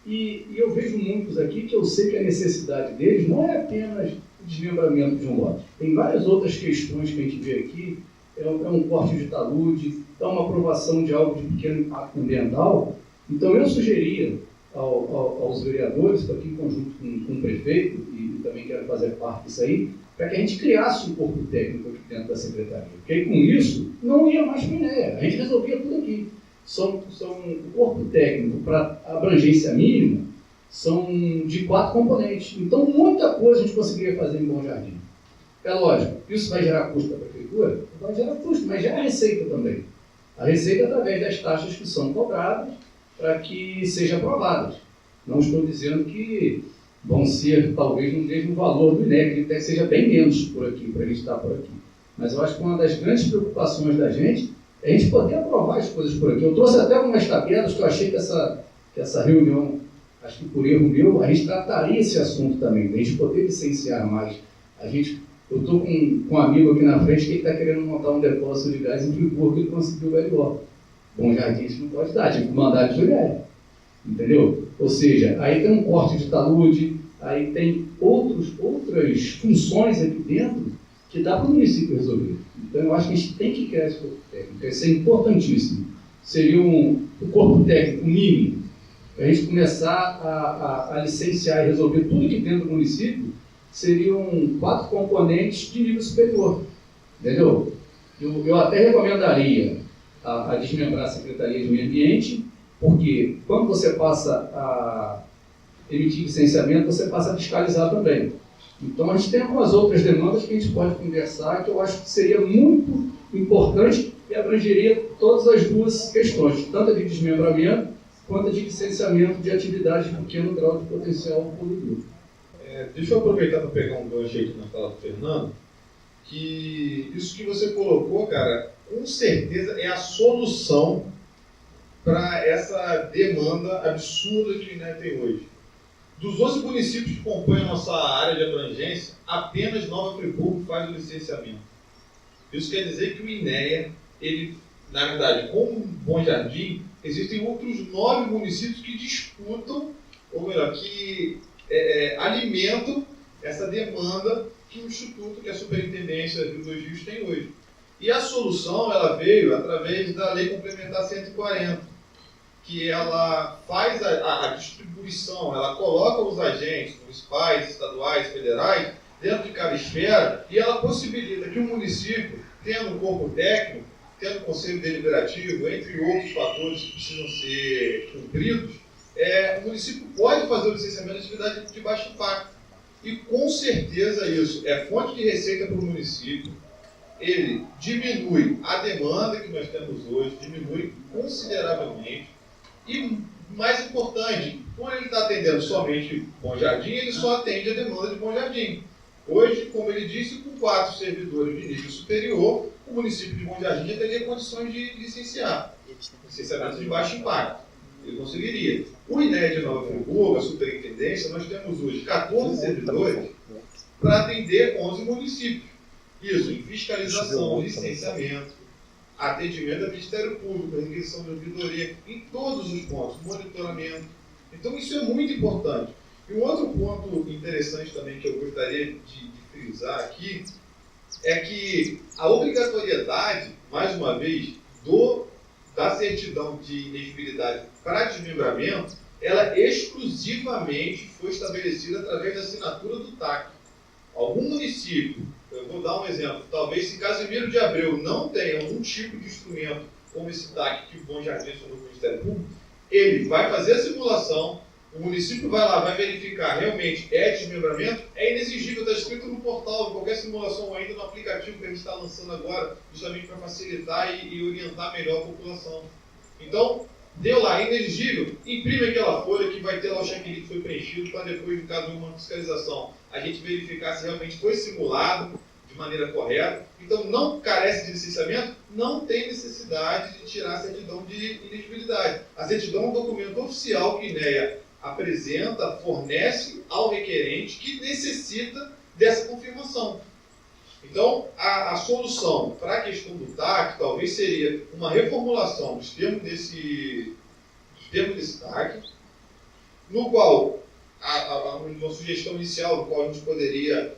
E eu vejo muitos aqui que eu sei que a necessidade deles não é apenas o desmembramento de um lote. Tem várias outras questões que a gente vê aqui, é um corte de talude, é uma aprovação de algo de pequeno impacto ambiental. Então eu sugeria aos vereadores, estou aqui em conjunto com o prefeito, e também quero fazer parte disso aí, para que a gente criasse um corpo técnico aqui dentro da secretaria. Porque aí, com isso, não ia mais para o INEA, a gente resolvia tudo aqui. O corpo técnico para abrangência mínima são de 4 componentes. Então, muita coisa a gente conseguiria fazer em Bom Jardim. É lógico, isso vai gerar custo para a prefeitura? Vai gerar custo, mas gera receita também. A receita é através das taxas que são cobradas para que sejam aprovadas. Não estou dizendo que vão ser, talvez, no mesmo valor do INEA, que até seja bem menos por aqui, para a gente estar por aqui. Mas eu acho que uma das grandes preocupações da gente é a gente poder aprovar as coisas por aqui. Eu trouxe até algumas tabelas que eu achei que essa reunião, acho que por erro meu, a gente trataria esse assunto também, a gente poder licenciar mais. Eu estou com um amigo aqui na frente que ele está querendo montar um depósito de gás em Friburgo, ele conseguiu o Belo. Bom Jardim a gente não pode dar, tinha que mandar de Juliette. Entendeu? Ou seja, aí tem um corte de talude, aí tem outras funções aqui dentro que dá para o município resolver. Então eu acho que a gente tem que criar esse corpo técnico, isso é importantíssimo. Seria o corpo técnico mínimo, para a gente começar a licenciar e resolver tudo aqui dentro do município, seriam 4 componentes de nível superior. Entendeu? Eu até recomendaria a desmembrar a Secretaria de Meio Ambiente, porque quando você passa a emitir licenciamento, você passa a fiscalizar também. Então a gente tem algumas outras demandas que a gente pode conversar, que eu acho que seria muito importante e abrangeria todas as duas questões, tanto a de desmembramento quanto a de licenciamento de atividades de pequeno grau de potencial poluidor. Deixa eu aproveitar para pegar um gancho aqui na fala do Fernando, que isso que você colocou, cara, com certeza é a solução para essa demanda absurda que o INEA tem hoje. Dos 11 municípios que compõem a nossa área de abrangência, apenas Nova Friburgo faz o licenciamento. Isso quer dizer que o INEA, ele, na verdade, como Bom Jardim, existem outros 9 municípios que disputam, ou melhor, que alimentam essa demanda que o Instituto, que a Superintendência Rio dos Rios tem hoje. E a solução, ela veio através da Lei Complementar 140, que ela faz a distribuição, ela coloca os agentes municipais, estaduais, federais, dentro de cada esfera, e ela possibilita que o município, tendo um corpo técnico, tendo um conselho deliberativo, entre outros fatores que precisam ser cumpridos, o município pode fazer o licenciamento de atividade de baixo impacto. E com certeza isso é fonte de receita para o município, ele diminui a demanda que nós temos hoje, diminui consideravelmente, e mais importante, quando ele está atendendo somente Bom Jardim, ele só atende a demanda de Bom Jardim. Hoje, como ele disse, com 4 servidores de nível superior, o município de Bom Jardim já teria condições de licenciar. Licenciamento de baixo impacto. Ele conseguiria. O INEA de Nova Friburgo, a superintendência, nós temos hoje 14 servidores para atender 11 municípios. Isso em fiscalização, licenciamento, atendimento ao Ministério Público, requisição de ouvidoria, em todos os pontos, monitoramento. Então isso é muito importante. E um outro ponto interessante também que eu gostaria de frisar aqui é que a obrigatoriedade, mais uma vez, da certidão de inegibilidade para desmembramento, ela exclusivamente foi estabelecida através da assinatura do TAC. Algum município, eu vou dar um exemplo, talvez se Casimiro de Abreu não tenha algum tipo de instrumento como esse TAC que o Bom Jardim assinou com o Ministério Público, ele vai fazer a simulação, o município vai lá, vai verificar realmente desmembramento, é inexigível, está escrito no portal, qualquer simulação ainda no aplicativo que a gente está lançando agora, justamente para facilitar e orientar melhor a população. Então, deu lá, é inexigível, imprime aquela folha que vai ter lá o checklist que foi preenchido para depois, de caso de uma fiscalização, a gente verificar se realmente foi simulado de maneira correta. Então, não carece de licenciamento, não tem necessidade de tirar a certidão de inegibilidade. A certidão é um documento oficial que a INEA apresenta, fornece ao requerente que necessita dessa confirmação. Então, a solução para a questão do TAC talvez seria uma reformulação dos termos desse TAC, no qual uma sugestão inicial, no qual a gente poderia,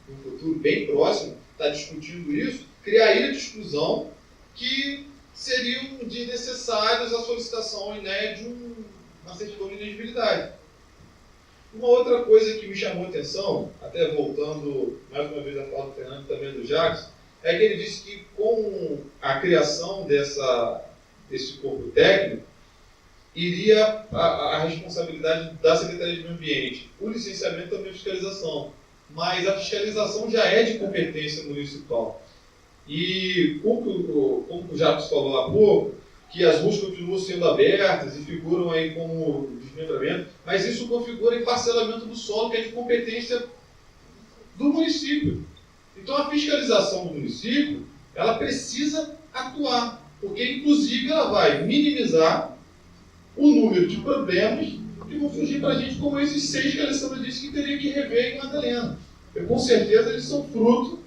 num futuro bem próximo, estar discutindo isso, criar ilha de exclusão que seriam necessárias a solicitação ao INEA de uma certidão de inegibilidade. Uma outra coisa que me chamou a atenção, até voltando mais uma vez a fala do Fernando e também do Jacques, é que ele disse que com a criação desse corpo técnico, iria a responsabilidade da Secretaria de Meio Ambiente, o licenciamento também a fiscalização. Mas a fiscalização já é de competência municipal. E como o Jacques falou há pouco, que as ruas continuam sendo abertas e figuram aí como desmembramento, mas isso configura em parcelamento do solo, que é de competência do município. Então a fiscalização do município, ela precisa atuar, porque inclusive ela vai minimizar o número de problemas que vão surgir para a gente, como esses 6 que a Alessandra disse que teria que rever em Madalena. Com certeza eles são fruto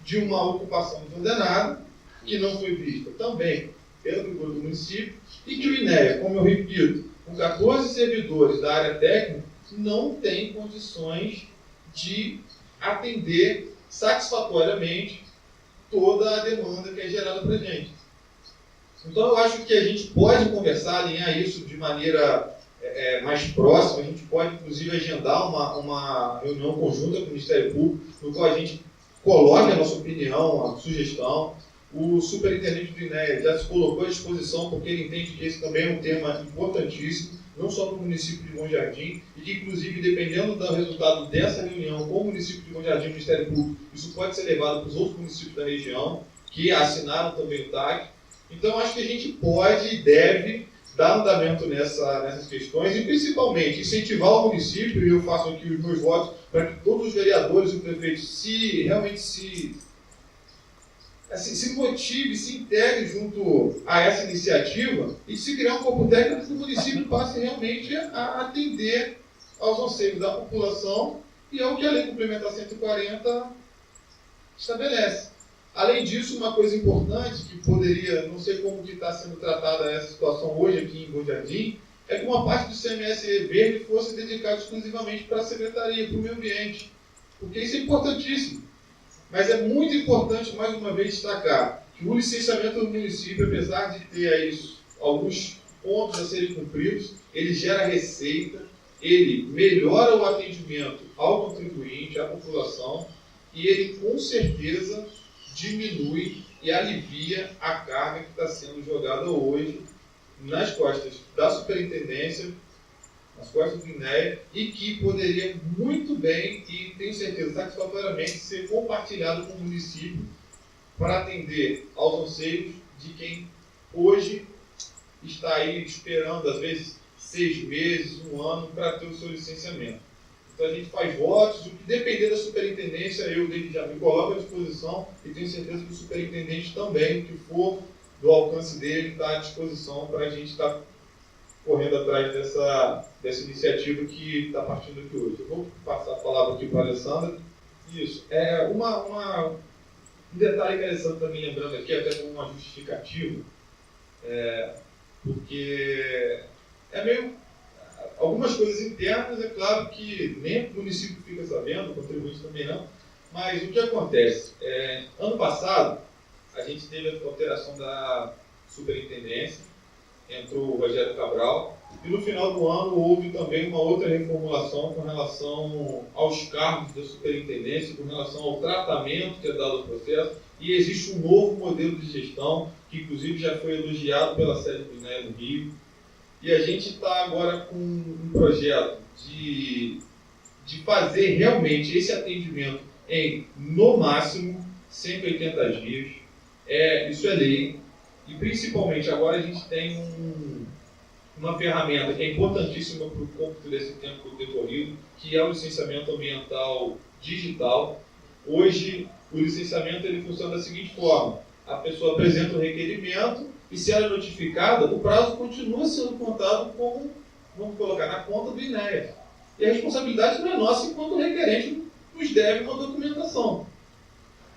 de uma ocupação desordenada, que não foi vista também pelo figura do município, e que o INEA, como eu repito, com 14 servidores da área técnica, não tem condições de atender satisfatoriamente toda a demanda que é gerada para a gente. Então eu acho que a gente pode conversar, alinhar isso de maneira mais próxima, a gente pode inclusive agendar uma reunião conjunta com o Ministério Público, no qual a gente coloque a nossa opinião, a sugestão. O superintendente do INEA já se colocou à disposição, porque ele entende que esse também é um tema importantíssimo, não só para o município de Bom Jardim, e que, inclusive, dependendo do resultado dessa reunião com o município de Bom Jardim e o Ministério Público, isso pode ser levado para os outros municípios da região, que assinaram também o TAC. Então, acho que a gente pode e deve dar andamento nessas questões, e, principalmente, incentivar o município, e eu faço aqui os meus votos, para que todos os vereadores e o prefeito realmente se assim, se motive, se integre junto a essa iniciativa e se criar um corpo técnico que o município passe realmente a atender aos anseios da população e ao que a Lei Complementar 140 estabelece. Além disso, uma coisa importante que poderia, não sei como que está sendo tratada essa situação hoje aqui em Bom Jardim, é que uma parte do CMS Verde fosse dedicada exclusivamente para a Secretaria, para o Meio Ambiente, porque isso é importantíssimo. Mas é muito importante, mais uma vez, destacar que o licenciamento do município, apesar de ter aí alguns pontos a serem cumpridos, ele gera receita, ele melhora o atendimento ao contribuinte, à população, e ele, com certeza, diminui e alivia a carga que está sendo jogada hoje nas costas da superintendência, nas costas do INEA, e que poderia muito bem, e tenho certeza, satisfatoriamente, ser compartilhado com o município para atender aos anseios de quem hoje está aí esperando, às vezes, 6 meses, 1 ano, para ter o seu licenciamento. Então a gente faz votos, o que depender da superintendência, eu desde já me coloco à disposição e tenho certeza que o superintendente também, o que for do alcance dele, está à disposição para a gente estar correndo atrás dessa iniciativa que está partindo aqui hoje. Eu vou passar a palavra aqui para a Alessandra. Isso. Um detalhe que a Alessandra está me lembrando aqui, até como uma justificativa, porque é meio... Algumas coisas internas, é claro que nem o município fica sabendo, o contribuinte também não, mas o que acontece? Ano passado, a gente teve a alteração da superintendência, entrou o Rogério Cabral, e no final do ano houve também uma outra reformulação com relação aos cargos da superintendência, com relação ao tratamento que é dado ao processo, e existe um novo modelo de gestão, que inclusive já foi elogiado pela sede do INEA no Rio. E a gente está agora com um projeto de fazer realmente esse atendimento em, no máximo, 180 dias. Isso é lei. E principalmente agora a gente tem uma ferramenta que é importantíssima para o cômputo desse tempo decorrido, que é o licenciamento ambiental digital. Hoje, o licenciamento ele funciona da seguinte forma: a pessoa apresenta o requerimento e, se ela é notificada, o prazo continua sendo contado como, vamos colocar, na conta do INEA. E a responsabilidade não é nossa enquanto o requerente nos deve uma documentação.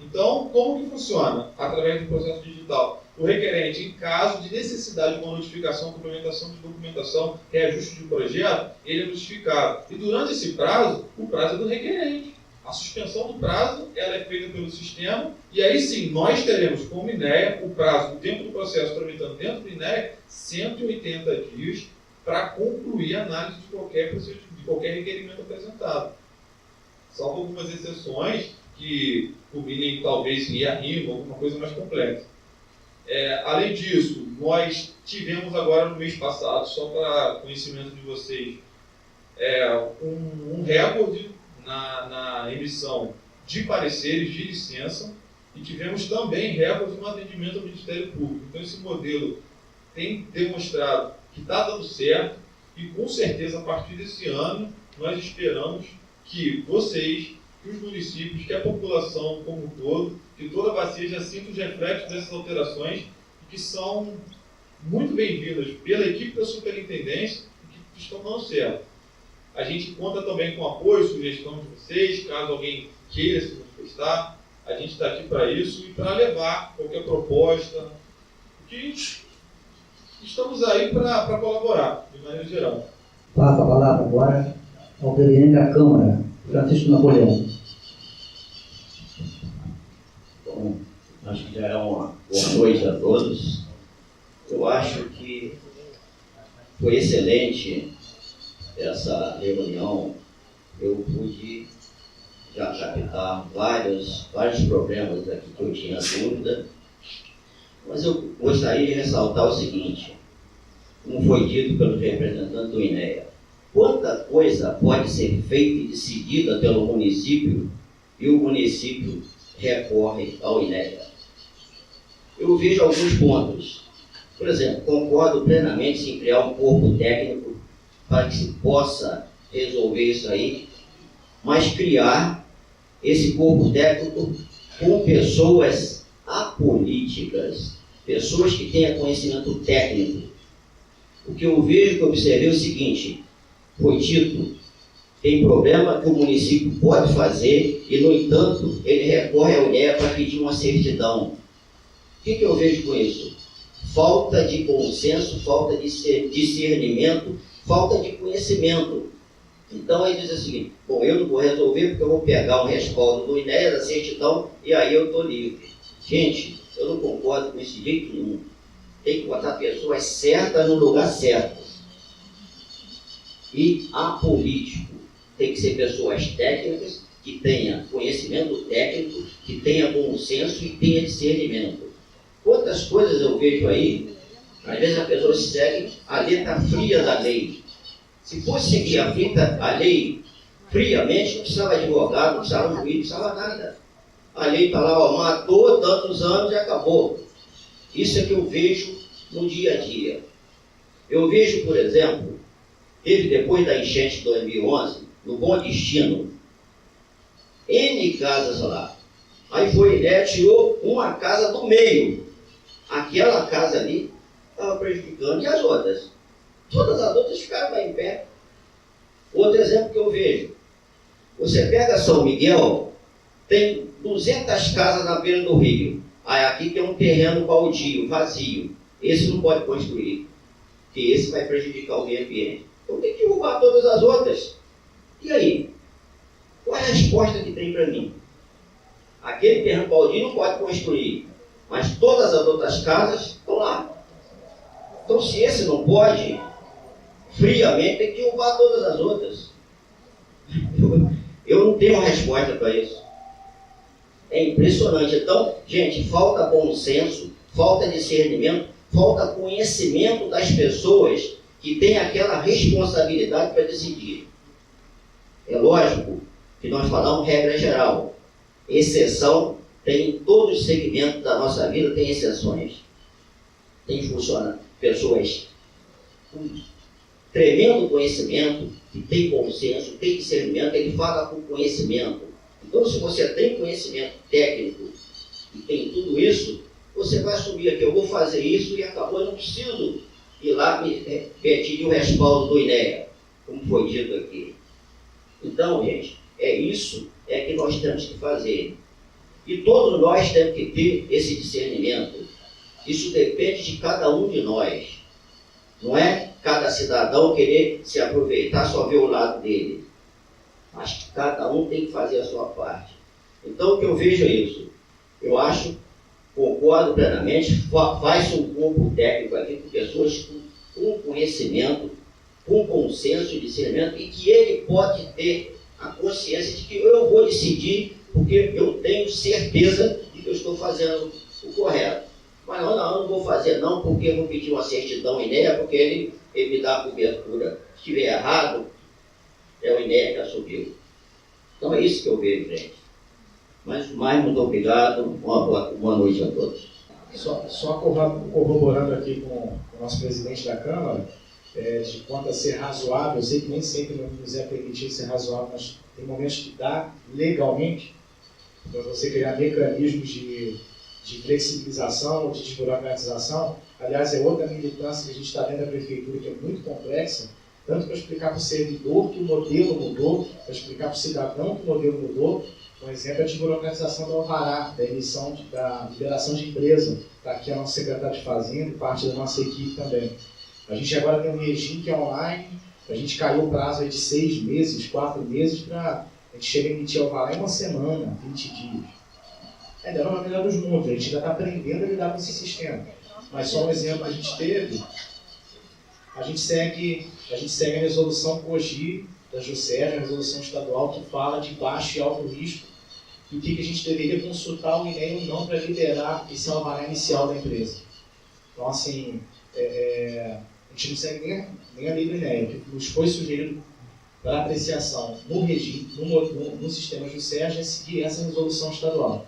Então, como que funciona? Através do processo digital. O requerente, em caso de necessidade de uma notificação, complementação de documentação, reajuste de projeto, ele é notificado. E durante esse prazo, o prazo é do requerente. A suspensão do prazo ela é feita pelo sistema, e aí sim, nós teremos como INEA o prazo, o tempo do processo tramitando dentro do INEA, 180 dias para concluir a análise de qualquer requerimento apresentado. Salvo algumas exceções que culminem talvez em arrimo, alguma coisa mais complexa. Além disso, nós tivemos agora no mês passado, só para conhecimento de vocês, um recorde na emissão de pareceres de licença, e tivemos também recorde no atendimento ao Ministério Público. Então esse modelo tem demonstrado que está dando certo, e com certeza a partir desse ano nós esperamos que vocês, que os municípios, que a população como um todo, que toda a bacia já sinta os reflexos dessas alterações, que são muito bem-vindas pela equipe da superintendência e que estão dando certo. A gente conta também com apoio e sugestão de vocês, caso alguém queira se manifestar. A gente está aqui para isso e para levar qualquer proposta, que estamos aí para colaborar, de maneira geral. Passo a palavra agora ao presidente da Câmara, Francisco Napoleão. Bom, acho que já é uma boa noite a todos. Eu acho que foi excelente essa reunião. Eu pude já captar vários problemas aqui que eu tinha dúvida, mas eu gostaria de ressaltar o seguinte, como foi dito pelo representante do INEA: quanta coisa pode ser feita e decidida pelo município e o município recorre ao INEA. Eu vejo alguns pontos. Por exemplo, concordo plenamente em criar um corpo técnico para que se possa resolver isso aí, mas criar esse corpo técnico com pessoas políticas, pessoas que tenham conhecimento técnico. O que eu vejo, que eu observei é o seguinte: foi dito, tem problema que o município pode fazer e, no entanto, ele recorre ao INEA para pedir uma certidão. O que eu vejo com isso? Falta de bom senso, falta de discernimento, falta de conhecimento. Então ele diz o seguinte: bom, eu não vou resolver porque eu vou pegar um respaldo do INEA, da certidão, e aí eu estou livre. Gente, eu não concordo com esse jeito nenhum. Tem que botar pessoas certas no lugar certo. E apolítico. Tem que ser pessoas técnicas, que tenham conhecimento técnico, que tenham bom senso e tenham discernimento. Quantas coisas eu vejo aí, às vezes a pessoa segue a letra fria da lei. Se fosse seguir a lei friamente, não precisava de advogado, não precisava de juiz, não precisava nada. A lei está lá, ó, matou tantos anos e acabou. Isso é que eu vejo no dia a dia. Eu vejo, por exemplo, teve depois da enchente de 2011, no Bom Destino, N casas lá. Aí foi, né, tirou uma casa do meio. Aquela casa ali estava prejudicando, e as outras? Todas as outras ficaram lá em pé. Outro exemplo que eu vejo: você pega São Miguel, tem 200 casas na beira do rio. Aí aqui tem um terreno baldio, vazio. Esse não pode construir, porque esse vai prejudicar o meio ambiente. Então tem que derrubar todas as outras. E aí? Qual é a resposta que tem para mim? Aquele terreno baldio não pode construir, mas todas as outras casas estão lá. Então, se esse não pode, friamente tem que derrubar todas as outras. Eu não tenho uma resposta para isso. É impressionante. Então, gente, falta bom senso, falta discernimento, falta conhecimento das pessoas que têm aquela responsabilidade para decidir. É lógico que nós falamos regra geral. Exceção tem em todos os segmentos da nossa vida, tem exceções. Tem pessoas com tremendo conhecimento, que tem bom senso, tem discernimento, ele fala com conhecimento. Então, se você tem conhecimento técnico e tem tudo isso, você vai assumir aqui: eu vou fazer isso e acabou, eu não preciso ir lá pedir o respaldo do INEA, como foi dito aqui. Então, gente, é isso que nós temos que fazer. E todos nós temos que ter esse discernimento. Isso depende de cada um de nós. Não é cada cidadão querer se aproveitar, só ver o lado dele. Mas cada um tem que fazer a sua parte. Então, o que eu vejo é isso. Eu acho, concordo plenamente, faz um corpo técnico aqui com pessoas com conhecimento, com bom senso e discernimento, e que ele pode ter a consciência de que eu vou decidir porque eu tenho certeza de que eu estou fazendo o correto. Mas não vou fazer não, porque eu vou pedir uma certidão INEA, porque ele me dá a cobertura. Se estiver errado, é o INEA que assumiu. Então é isso que eu vejo, gente. Mas mais, muito obrigado. Uma boa noite a todos. Só corroborando aqui com o nosso presidente da Câmara, de quanto a ser razoável, eu sei que nem sempre nos é permitido ser razoável, mas tem momentos que dá legalmente para você criar mecanismos de flexibilização ou de desburocratização. Aliás, é outra militância que a gente está dentro da Prefeitura, que é muito complexa, tanto para explicar para o servidor que o modelo mudou, para explicar para o cidadão que o modelo mudou. Um exemplo é a desburocratização do alvará, da emissão, da liberação de empresa. Está aqui a nossa secretária de Fazenda e parte da nossa equipe também. A gente agora tem um regime que é online, a gente caiu o prazo aí de 6 meses, 4 meses, para a gente chegar a emitir alvará em uma semana, 20 dias. Ainda não é o melhor dos mundos, a gente ainda está aprendendo a lidar com esse sistema. Mas só um exemplo que a gente teve, a gente segue a resolução COGI da JUSERJ, a resolução estadual que fala de baixo e alto risco, e o que a gente deveria consultar o INEA ou não para liberar esse alvará inicial da empresa. Então, assim, a gente não segue nem a lei do INEA, que nos foi sugerido para apreciação no regime, no sistema JUSERJ, é seguir essa resolução estadual.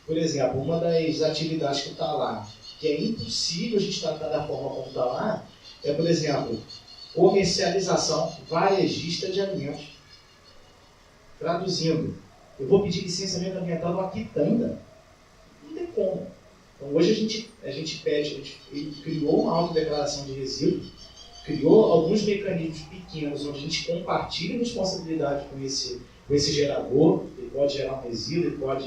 Por exemplo, uma das atividades que está lá, que é impossível a gente tratar da forma como está lá, é, por exemplo, comercialização varejista de alimentos. Traduzindo, eu vou pedir licenciamento ambiental numa quitanda. Não tem como. Então, hoje a gente pede, ele criou uma autodeclaração de resíduo, criou alguns mecanismos pequenos onde a gente compartilha a responsabilidade com esse gerador. Ele pode gerar um resíduo, a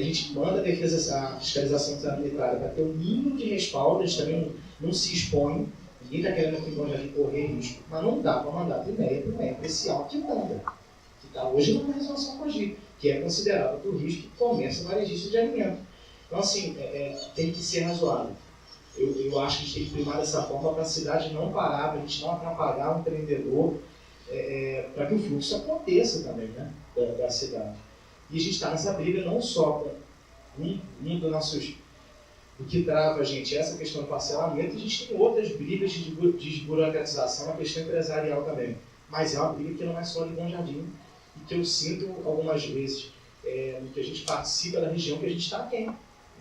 gente manda a fiscalização sanitária para ter um mínimo de respaldo, a gente também não se expõe, ninguém está querendo aqui em Bom Jardim correr risco, mas não dá para mandar para o INEA preciar que manda, que está hoje numa resolução COGIP, que é considerado por risco comércio varejista de alimento. Então, assim, tem que ser razoável. Eu acho que a gente tem que primar dessa forma para a cidade não parar, para a gente não atrapalhar o empreendedor, para que o fluxo aconteça também, né, da cidade. E a gente está nessa briga não só com um dos nossos... O que trava a gente é essa questão do parcelamento, a gente tem outras brigas de desburocratização na questão empresarial também. Mas é uma briga que não é só de Bom Jardim, e que eu sinto algumas vezes, que a gente participa da região que a gente está aquém.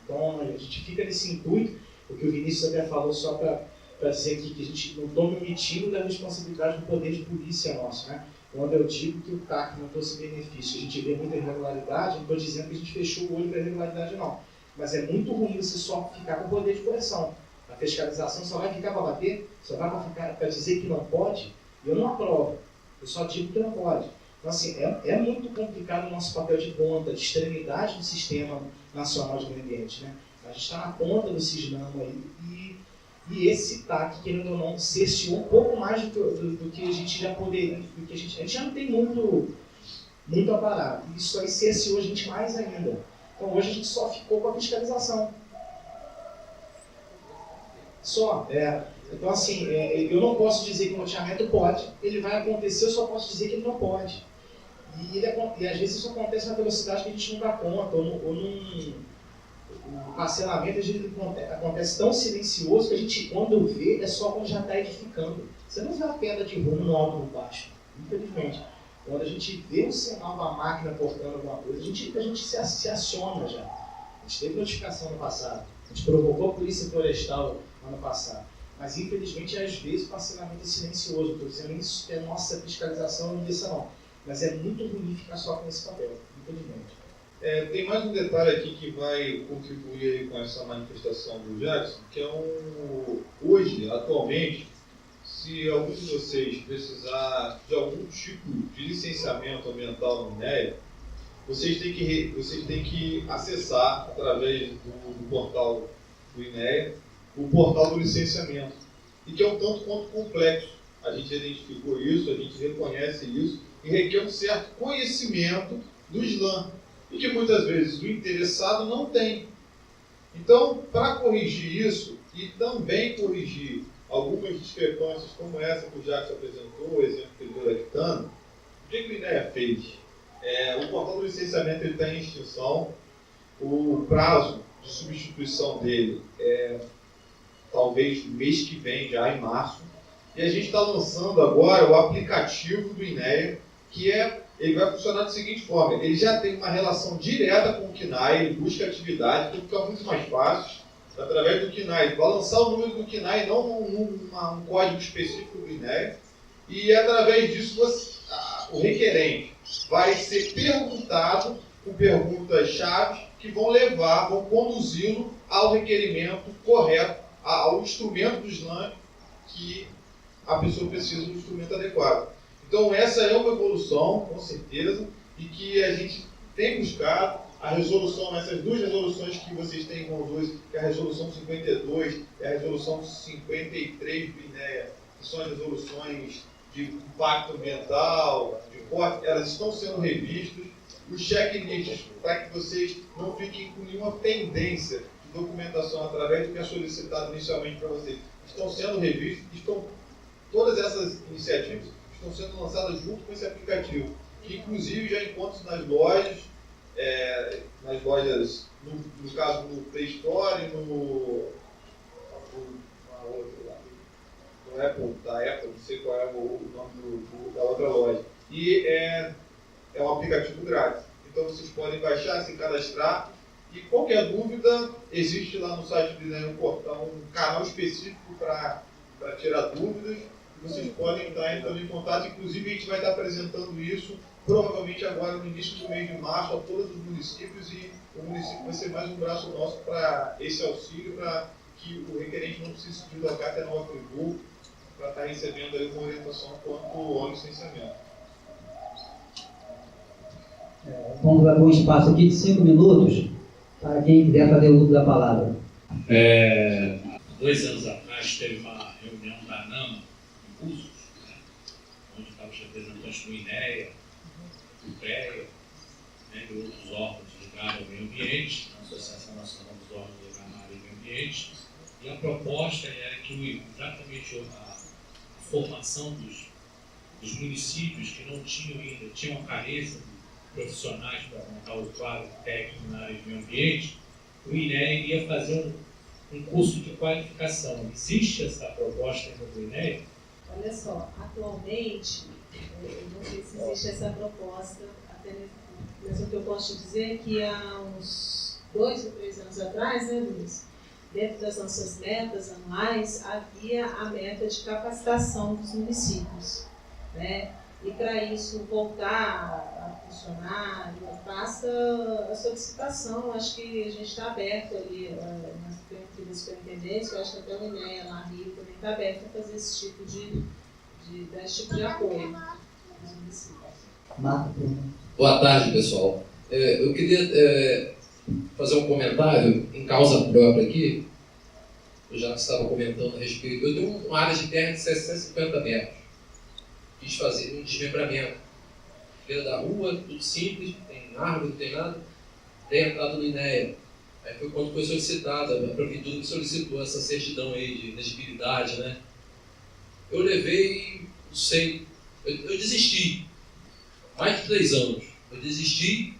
Então, a gente fica nesse intuito, o que o Vinícius até falou, só para dizer aqui que a gente não toma omitindo da responsabilidade do poder de polícia nosso, né? Quando eu digo que o TAC não trouxe benefício, a gente vê muita irregularidade, não estou dizendo que a gente fechou o olho para a irregularidade, não. Mas é muito ruim você só ficar com o poder de correção. A fiscalização só vai ficar para bater, só vai para dizer que não pode, e eu não aprovo, eu só digo que não pode. Então, assim, é muito complicado o nosso papel de ponta, de extremidade do Sistema Nacional de Meio Ambiente, né? A gente está na ponta do cisnamo aí, e esse TAC, querendo ou não, cerceou um pouco mais do que a gente já poderia, do que a gente já não tem muito aparato. E isso aí cerceou a gente mais ainda. Então hoje a gente só ficou com a fiscalização. Só. Então, assim, eu não posso dizer que o loteamento pode, ele vai acontecer, eu só posso dizer que ele não pode. E às vezes isso acontece na velocidade que a gente não dá conta, o parcelamento às vezes acontece tão silencioso que a gente, quando vê, é só quando já está edificando. Você não vê a pedra de rumo no alto ou no baixo, infelizmente. Quando a gente vê o sinal da máquina cortando alguma coisa, a gente se aciona já. A gente teve notificação no passado, a gente provocou a Polícia Florestal no ano passado. Mas, infelizmente, às vezes o parcelamento é silencioso. Estou dizendo isso que a nossa fiscalização não diz não. Mas é muito ruim ficar só com esse papel, infelizmente. Tem mais um detalhe aqui que vai contribuir aí com essa manifestação do Jackson, que é hoje, atualmente, se algum de vocês precisar de algum tipo de licenciamento ambiental no INEA, vocês têm que acessar, através do portal do INEA, o portal do licenciamento, e que é um tanto quanto complexo. A gente identificou isso, a gente reconhece isso, e requer um certo conhecimento do SLAM, e que muitas vezes o interessado não tem. Então, para corrigir isso, e também corrigir algumas discrepâncias como essa que o Jackson apresentou, o exemplo que ele deu da Quitanda, o que o INEA fez? O portal do licenciamento está em extinção, o prazo de substituição dele é talvez no mês que vem, já em março, e a gente está lançando agora o aplicativo do INEA, que ele vai funcionar da seguinte forma: ele já tem uma relação direta com o KNAI, ele busca atividade, então fica muito mais fácil, através do KNAI. Ele vai lançar o número do KNAI, não um código específico do INEA, e através disso o requerente vai ser perguntado com perguntas-chave que vão conduzi-lo ao requerimento correto, ao instrumento do SLAM que a pessoa precisa do instrumento adequado. Então essa é uma evolução, com certeza, e que a gente tem buscado. Essas duas resoluções que vocês têm em mãos hoje, que é a resolução 52 e a resolução 53 do INEA, que são as resoluções de impacto ambiental, de corte, elas estão sendo revistas. Os checklists, para que vocês não fiquem com nenhuma pendência de documentação através do que é solicitado inicialmente para vocês, estão sendo revistos, todas essas iniciativas estão sendo lançadas junto com esse aplicativo, que inclusive já encontra-se nas lojas, no caso no Play Store, no Apple, não sei qual é o nome da outra loja. E é um aplicativo grátis. Então vocês podem baixar, se cadastrar, e qualquer dúvida, existe lá no site do INEA um canal específico para tirar dúvidas. Vocês podem estar entrando em contato, inclusive a gente vai estar apresentando isso provavelmente agora no início do mês de março a todos os municípios, e o município vai ser mais um braço nosso para esse auxílio, para que o requerente não precise se deslocar até Nova Friburgo para estar recebendo aí uma orientação quanto ao licenciamento. Vamos dar um espaço aqui de 5 minutos para quem quiser fazer uso da palavra. 2 anos atrás teve uma reunião da ANAMA em Búzios, né, onde estavam os representantes do INEA, do CREA, né, e outros órgãos ligados ao meio ambiente, a Associação Nacional dos Órgãos ligados à área do meio ambiente, e a proposta era que exatamente a formação dos municípios que não tinham ainda, tinham uma carência de profissionais para montar o quadro técnico na área de meio ambiente, o INEA iria fazer um curso de qualificação. Existe essa proposta do INEA? Olha só, atualmente, eu não sei se existe essa proposta, mas o que eu posso te dizer é que há uns 2 ou 3 anos atrás, né, Luiz, dentro das nossas metas anuais, havia a meta de capacitação dos municípios, né? E para isso voltar a funcionar, basta a solicitação. Acho que a gente está aberto ali na superintendência, eu acho que até o INEA lá no Rio também está aberto a fazer esse tipo de apoio dos municípios. Boa tarde, pessoal. Eu queria fazer um comentário em causa própria aqui. Eu já estava comentando a respeito. Eu tenho uma área de terra de 650 metros. Quis fazer um desmembramento. Beira da rua, tudo simples, não tem árvore, não tem nada. Tem entrado no INEA. Aí foi quando foi solicitada, a prefeitura me solicitou essa certidão aí de elegibilidade, né? Eu levei, não sei, eu desisti. Mais de 3 anos. Eu desisti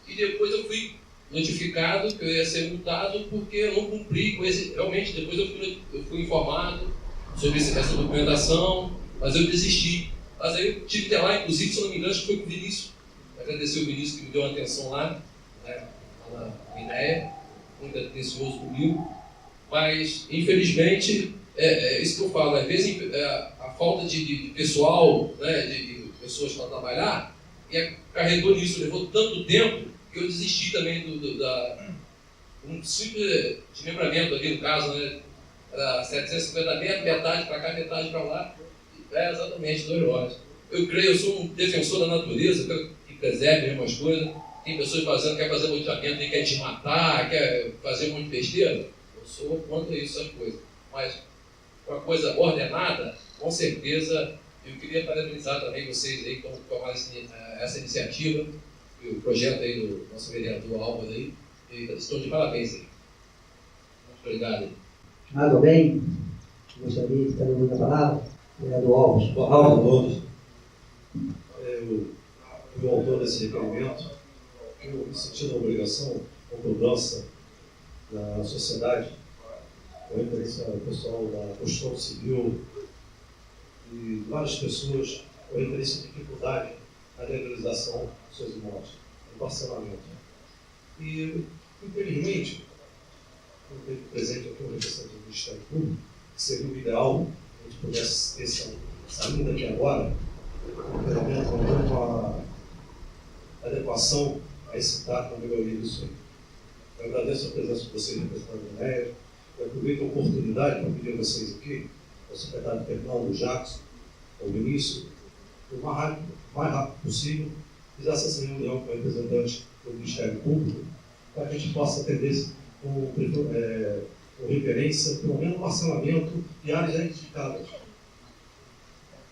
e depois eu fui notificado que eu ia ser multado porque eu não cumpri com esse. Realmente, depois eu fui informado sobre essa documentação, mas eu desisti. Mas aí eu tive que ir lá, inclusive, se eu não me engano, acho que foi com o Vinícius. Agradecer o Vinícius que me deu uma atenção lá, né, na INEA, muito atencioso comigo. Mas, infelizmente, é isso que eu falo. Às vezes, a falta de pessoal, né, de pessoas para trabalhar, e carregou nisso, levou tanto tempo que eu desisti também um simples desmembramento aqui no caso, né? Era 750 metros, metade para cá, metade para lá. Exatamente, 2 horas. Eu creio, eu sou um defensor da natureza, que preserve mesmo as coisas. Tem pessoas quer fazer loteamento, quer desmatar, quer fazer um monte de besteira. Eu sou contra isso, essas coisas. Mas uma coisa ordenada, com certeza, eu queria parabenizar também vocês aí que estão tomando essa iniciativa, e o projeto aí do nosso vereador Álvaro aí. Estou de parabéns aí. Muito obrigado. Mais alguém? Gostaria de estar ouvindo a palavra? Vereador Alves. Boa tarde a todos. Eu fui o autor desse requerimento. Eu me senti na obrigação, com cobrança da sociedade, com a interesse pessoal da construção civil e várias pessoas com interesse em dificuldade na legalização dos seus imóveis, no parcelamento. E, infelizmente, eu tenho presente aqui um representante do Ministério Público, que seria o ideal a gente pudesse ter saindo daqui agora, com uma adequação a esse dado, uma melhoria disso aí. Eu agradeço a presença de vocês, representando do INEA. Eu aproveito a oportunidade para pedir a vocês aqui, ao secretário Fernando, o Jackson, ao Vinícius, o mais rápido possível, fizesse essa reunião com o representante do Ministério Público, para que a gente possa atender com referência, pelo menos, parcelamento de áreas já identificadas,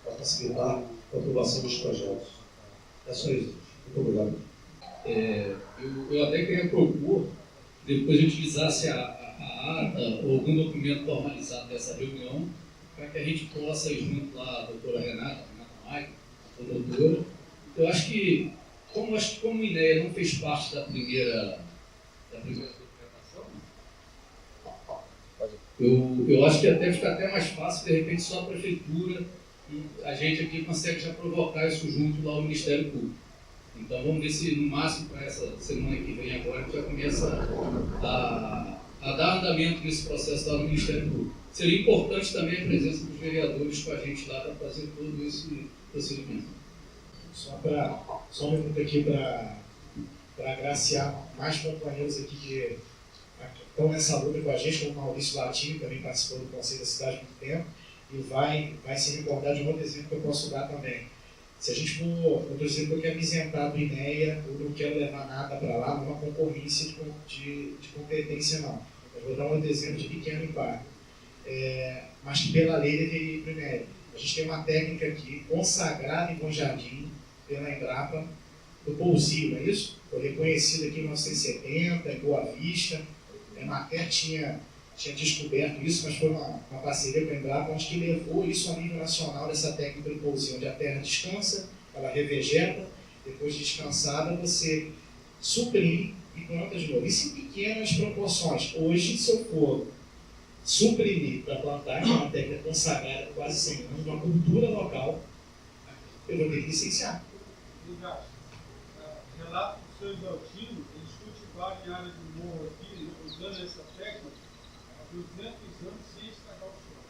para facilitar a aprovação dos projetos. É só isso. Muito obrigado. Eu até queria propor, depois de utilizasse a ata ou algum documento formalizado dessa reunião, para que a gente possa ir junto lá, a doutora Renata Maia, a doutora. Eu acho que, como o INEA não fez parte da primeira documentação, eu acho que até fica até mais fácil, de repente, só a prefeitura e a gente aqui consegue já provocar isso junto lá ao Ministério Público. Então vamos ver se no máximo para essa semana que vem agora a gente já começa a dar andamento nesse processo lá no Ministério Público. Seria importante também a presença dos vereadores com a gente lá para fazer todo esse procedimento. Só um minuto aqui para agraciar mais companheiros aqui que estão nessa luta com a gente, como o Maurício Latini, que também participou do Conselho da Cidade há muito tempo, e vai se recordar de um outro exemplo que eu posso dar também. Se a gente for, eu estou dizendo que eu quero me isentar do INEA, eu não quero levar nada para lá, numa concorrência de competência, não. Eu vou dar um outro exemplo de pequeno impacto, mas que pela lei deveria ir para o INEA. A gente tem uma técnica aqui, consagrada em Bom Jardim, pela Embrapa, do pousio, não é isso? Foi reconhecido aqui em 1970, em Boa Vista. A Emater tinha descoberto isso, mas foi uma parceria com a Embrapa, onde que levou isso a nível nacional, dessa técnica do pousio, onde a terra descansa, ela revegeta, depois de descansada você suprime e planta de novo. Isso em pequenas proporções. Hoje, se eu for suprimir para plantar, que é uma técnica consagrada por quase 100 anos, uma cultura local, eu vou ter que licenciar. Relato do seu Exaltino, eles cultivaram em área de morro aqui, usando essa técnica, há 200 anos sem estragar o solo.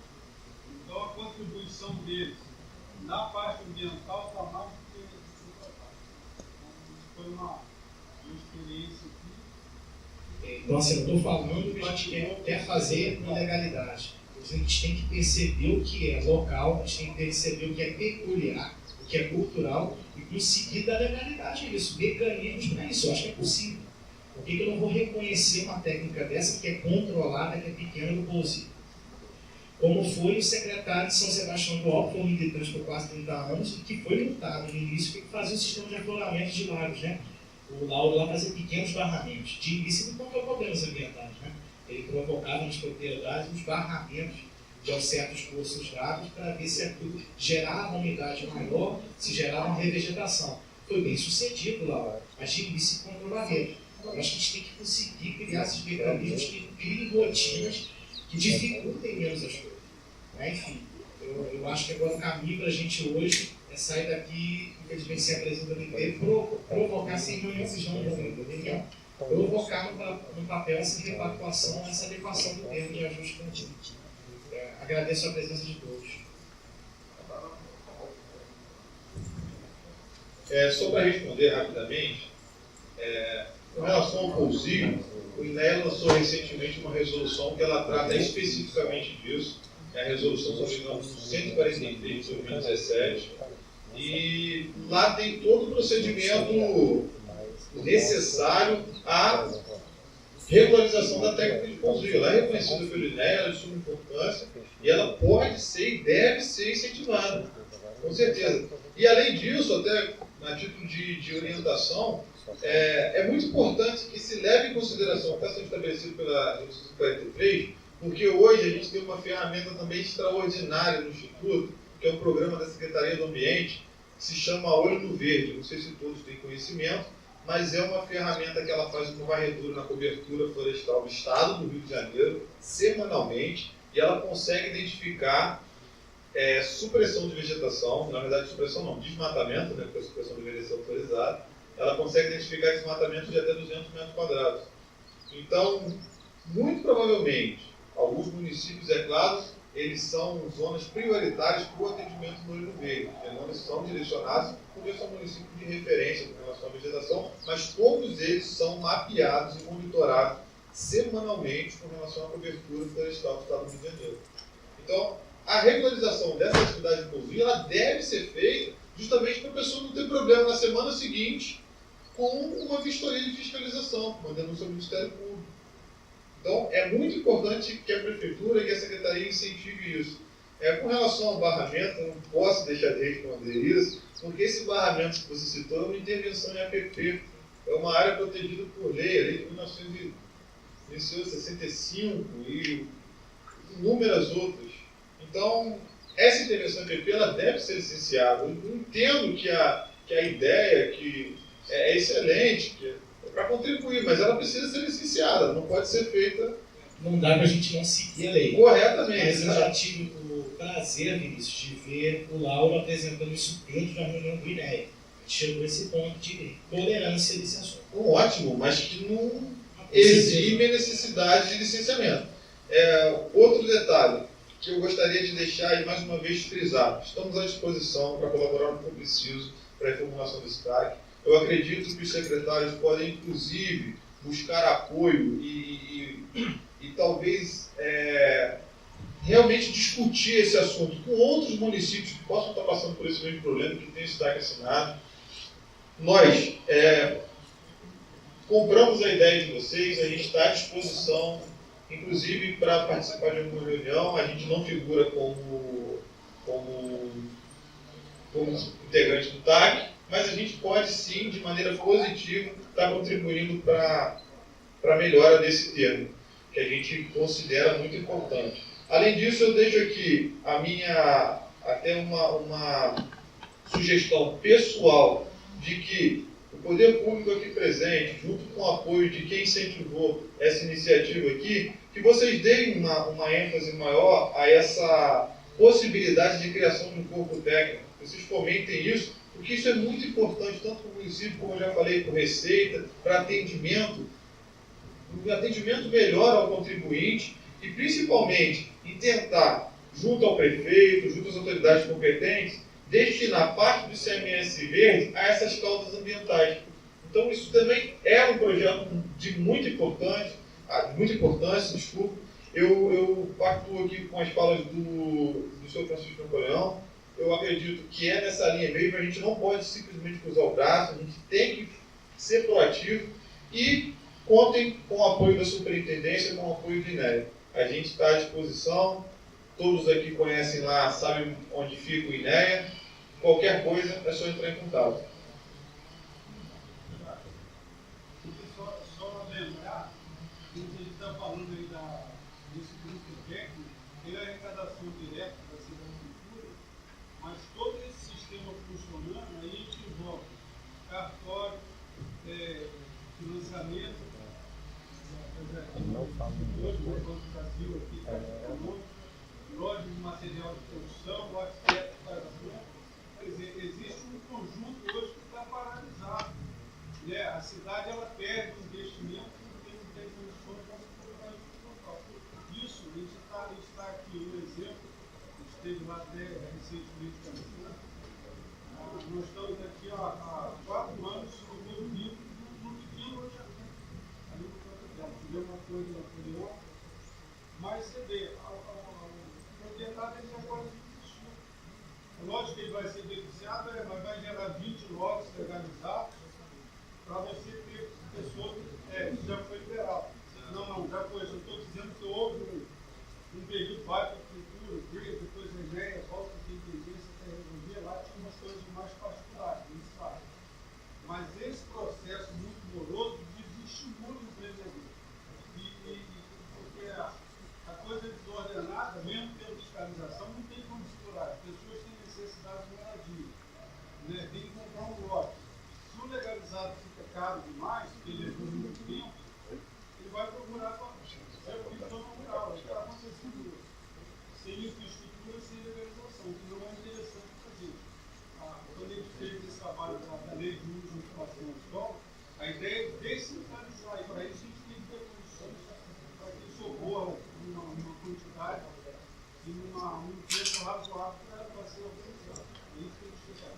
Então a contribuição deles na parte ambiental está mais do que outra parte. Então, foi uma experiência aqui. Então, assim, eu estou falando que a gente quer fazer com legalidade. A gente tem que perceber o que é local, a gente tem que perceber o que é peculiar, o que é cultural, e conseguir dar legalidade a isso, mecanismos para isso. Eu acho que é possível. Por que eu não vou reconhecer uma técnica dessa que é controlada, que é pequena no pousio? Como foi o secretário de São Sebastião do Alto, foi um militante por quase 30 anos, e que foi multado no início, que fazia o sistema de afloramento de lagos, né? O Lauro lá fazia pequenos barramentos, de ilícito contra problemas ambientais, né? Ele provocava nas propriedades uns barramentos de certos cursos d'água para ver se aquilo gerava uma umidade maior, se gerava uma revegetação. Foi bem sucedido lá, mas de ilícito controlamento. Agora, acho que a gente tem que conseguir criar esses mecanismos que criem rotinas que dificultem menos as coisas. Enfim, eu acho que agora o caminho para a gente hoje é sair daqui, infelizmente sem a presença do MP, provocar sem reunião, provocar no papel essa repactuação, essa adequação do termo de ajuste contínuo. Agradeço a presença de todos. Só para responder rapidamente, com relação ao pousio, o INEA lançou recentemente uma resolução que ela trata especificamente disso, é a resolução, se não me engano, 143 de 2017, e lá tem todo o procedimento necessário à regularização da técnica de pousio. Ela é reconhecida pelo INEA, ela é de suma importância, e ela pode ser e deve ser incentivada, com certeza. E além disso, até a título de orientação, é muito importante que se leve em consideração o que está sendo estabelecido pela Resolução 43, porque hoje a gente tem uma ferramenta também extraordinária no Instituto, que é o programa da Secretaria do Ambiente, que se chama Olho no Verde. Não sei se todos têm conhecimento, mas é uma ferramenta que ela faz uma varredura na cobertura florestal do estado do Rio de Janeiro, semanalmente, e ela consegue identificar supressão de vegetação, na verdade supressão não, desmatamento, né, porque a supressão deveria ser autorizada, ela consegue identificar desmatamento de até 200 metros quadrados. Então, muito provavelmente, alguns municípios, é claro, eles são zonas prioritárias para o atendimento no Olho Verde, não eles são direcionados porque são municípios de referência com relação à vegetação, mas todos eles são mapeados e monitorados semanalmente com relação à cobertura florestal do estado do Rio de Janeiro. Então, a regularização dessa atividade de pousio, ela deve ser feita justamente para a pessoa não ter problema na semana seguinte com uma vistoria de fiscalização, uma denúncia ao Ministério Público. Então, é muito importante que a Prefeitura e que a Secretaria incentive isso. Com relação ao barramento, eu não posso deixar de responder isso, porque esse barramento que você citou é uma intervenção em APP, é uma área protegida por lei, a lei de 1965 e inúmeras outras. Então, essa intervenção em APP ela deve ser licenciada. Eu entendo que a ideia que é excelente, que é para contribuir, mas ela precisa ser licenciada, não pode ser feita. Não dá para a gente não seguir a lei. Corretamente. Mas eu já tive o prazer, Vinícius, de ver o Lauro apresentando isso dentro da reunião do INEA. A gente chegou a esse ponto de tolerância desse assunto. Ótimo, mas que não exime a necessidade de licenciamento. Outro detalhe que eu gostaria de deixar e mais uma vez frisar: estamos à disposição para colaborar no que for preciso, para a reformulação desse TAC. Eu acredito que os secretários podem, inclusive, buscar apoio e talvez realmente discutir esse assunto com outros municípios que possam estar passando por esse mesmo problema, que tem esse TAC assinado. Nós compramos a ideia de vocês, a gente está à disposição, inclusive para participar de alguma reunião. A gente não figura como integrante do TAC, mas a gente pode sim, de maneira positiva, estar contribuindo para a melhora desse termo, que a gente considera muito importante. Além disso, eu deixo aqui a minha, até uma sugestão pessoal de que o poder público aqui presente, junto com o apoio de quem incentivou essa iniciativa aqui, que vocês deem uma ênfase maior a essa possibilidade de criação de um corpo técnico. Vocês fomentem isso, porque isso é muito importante, tanto para o município, como eu já falei, para receita, para atendimento, um atendimento melhor ao contribuinte e, principalmente, em tentar, junto ao prefeito, junto às autoridades competentes, destinar parte do ICMS verde a essas causas ambientais. Então, isso também é um projeto de muita importância, desculpa. Eu pactuo aqui com as falas do senhor Francisco Napoleão. Eu acredito que é nessa linha mesmo. A gente não pode simplesmente cruzar o braço, a gente tem que ser proativo e contem com o apoio da superintendência, com o apoio do INEA. A gente está à disposição, todos aqui conhecem lá, sabem onde fica o INEA. Qualquer coisa é só entrar em contato. Só lembrar que a gente está falando aí desse grupo técnico, ele é a arrecadação direta da Silvicultura, mas todo esse sistema funcionando, aí a gente envolve cartório, financiamento, hoje o Banco do Brasil aqui está econômico, loja de material de produção, arquiteto para quer dizer, existe um conjunto hoje que está paralisado. Né? A cidade ela perde o investimento porque não tem condições para se colocar isso local. Isso, a gente está aqui um exemplo, a gente esteve lá até recentemente também. Né? Nós estamos aqui há 4 anos no meu nível do pequeno loteamento. Ali no campo dela, tivemos uma coisa anterior, mas você vê, o proprietário ele já pode existir. É lógico que ele vai ser beneficiado, mas vai gerar 20 lotes legalizados para você ter pessoas que já foi liberado. Não, já foi. Eu estou dizendo que houve um período, vai para a cultura, depois a ideia, volta de inteligência, até resolver, lá tinha umas coisas mais particulares, não sabe. Mas esse processo muito moroso desestimula o empreendedor. Porque a coisa desordenada, mesmo tendo fiscalização, não tem como explorar. As pessoas têm necessidade de moradia. Né? Tem que comprar um lote. Se o legalizado fica caro demais, porque ele levou muito tempo, ele vai procurar para ser o zona rural. Está acontecendo sem infraestrutura, sem legalização, que não é interessante para a gente. Quando a gente fez esse trabalho da lei de uso de ocupação da escola, a ideia é descentralizar. E para isso a gente tem que ter condições para que isso ocorra numa quantidade e num preço razoável para ser organizado. É isso que a gente quer.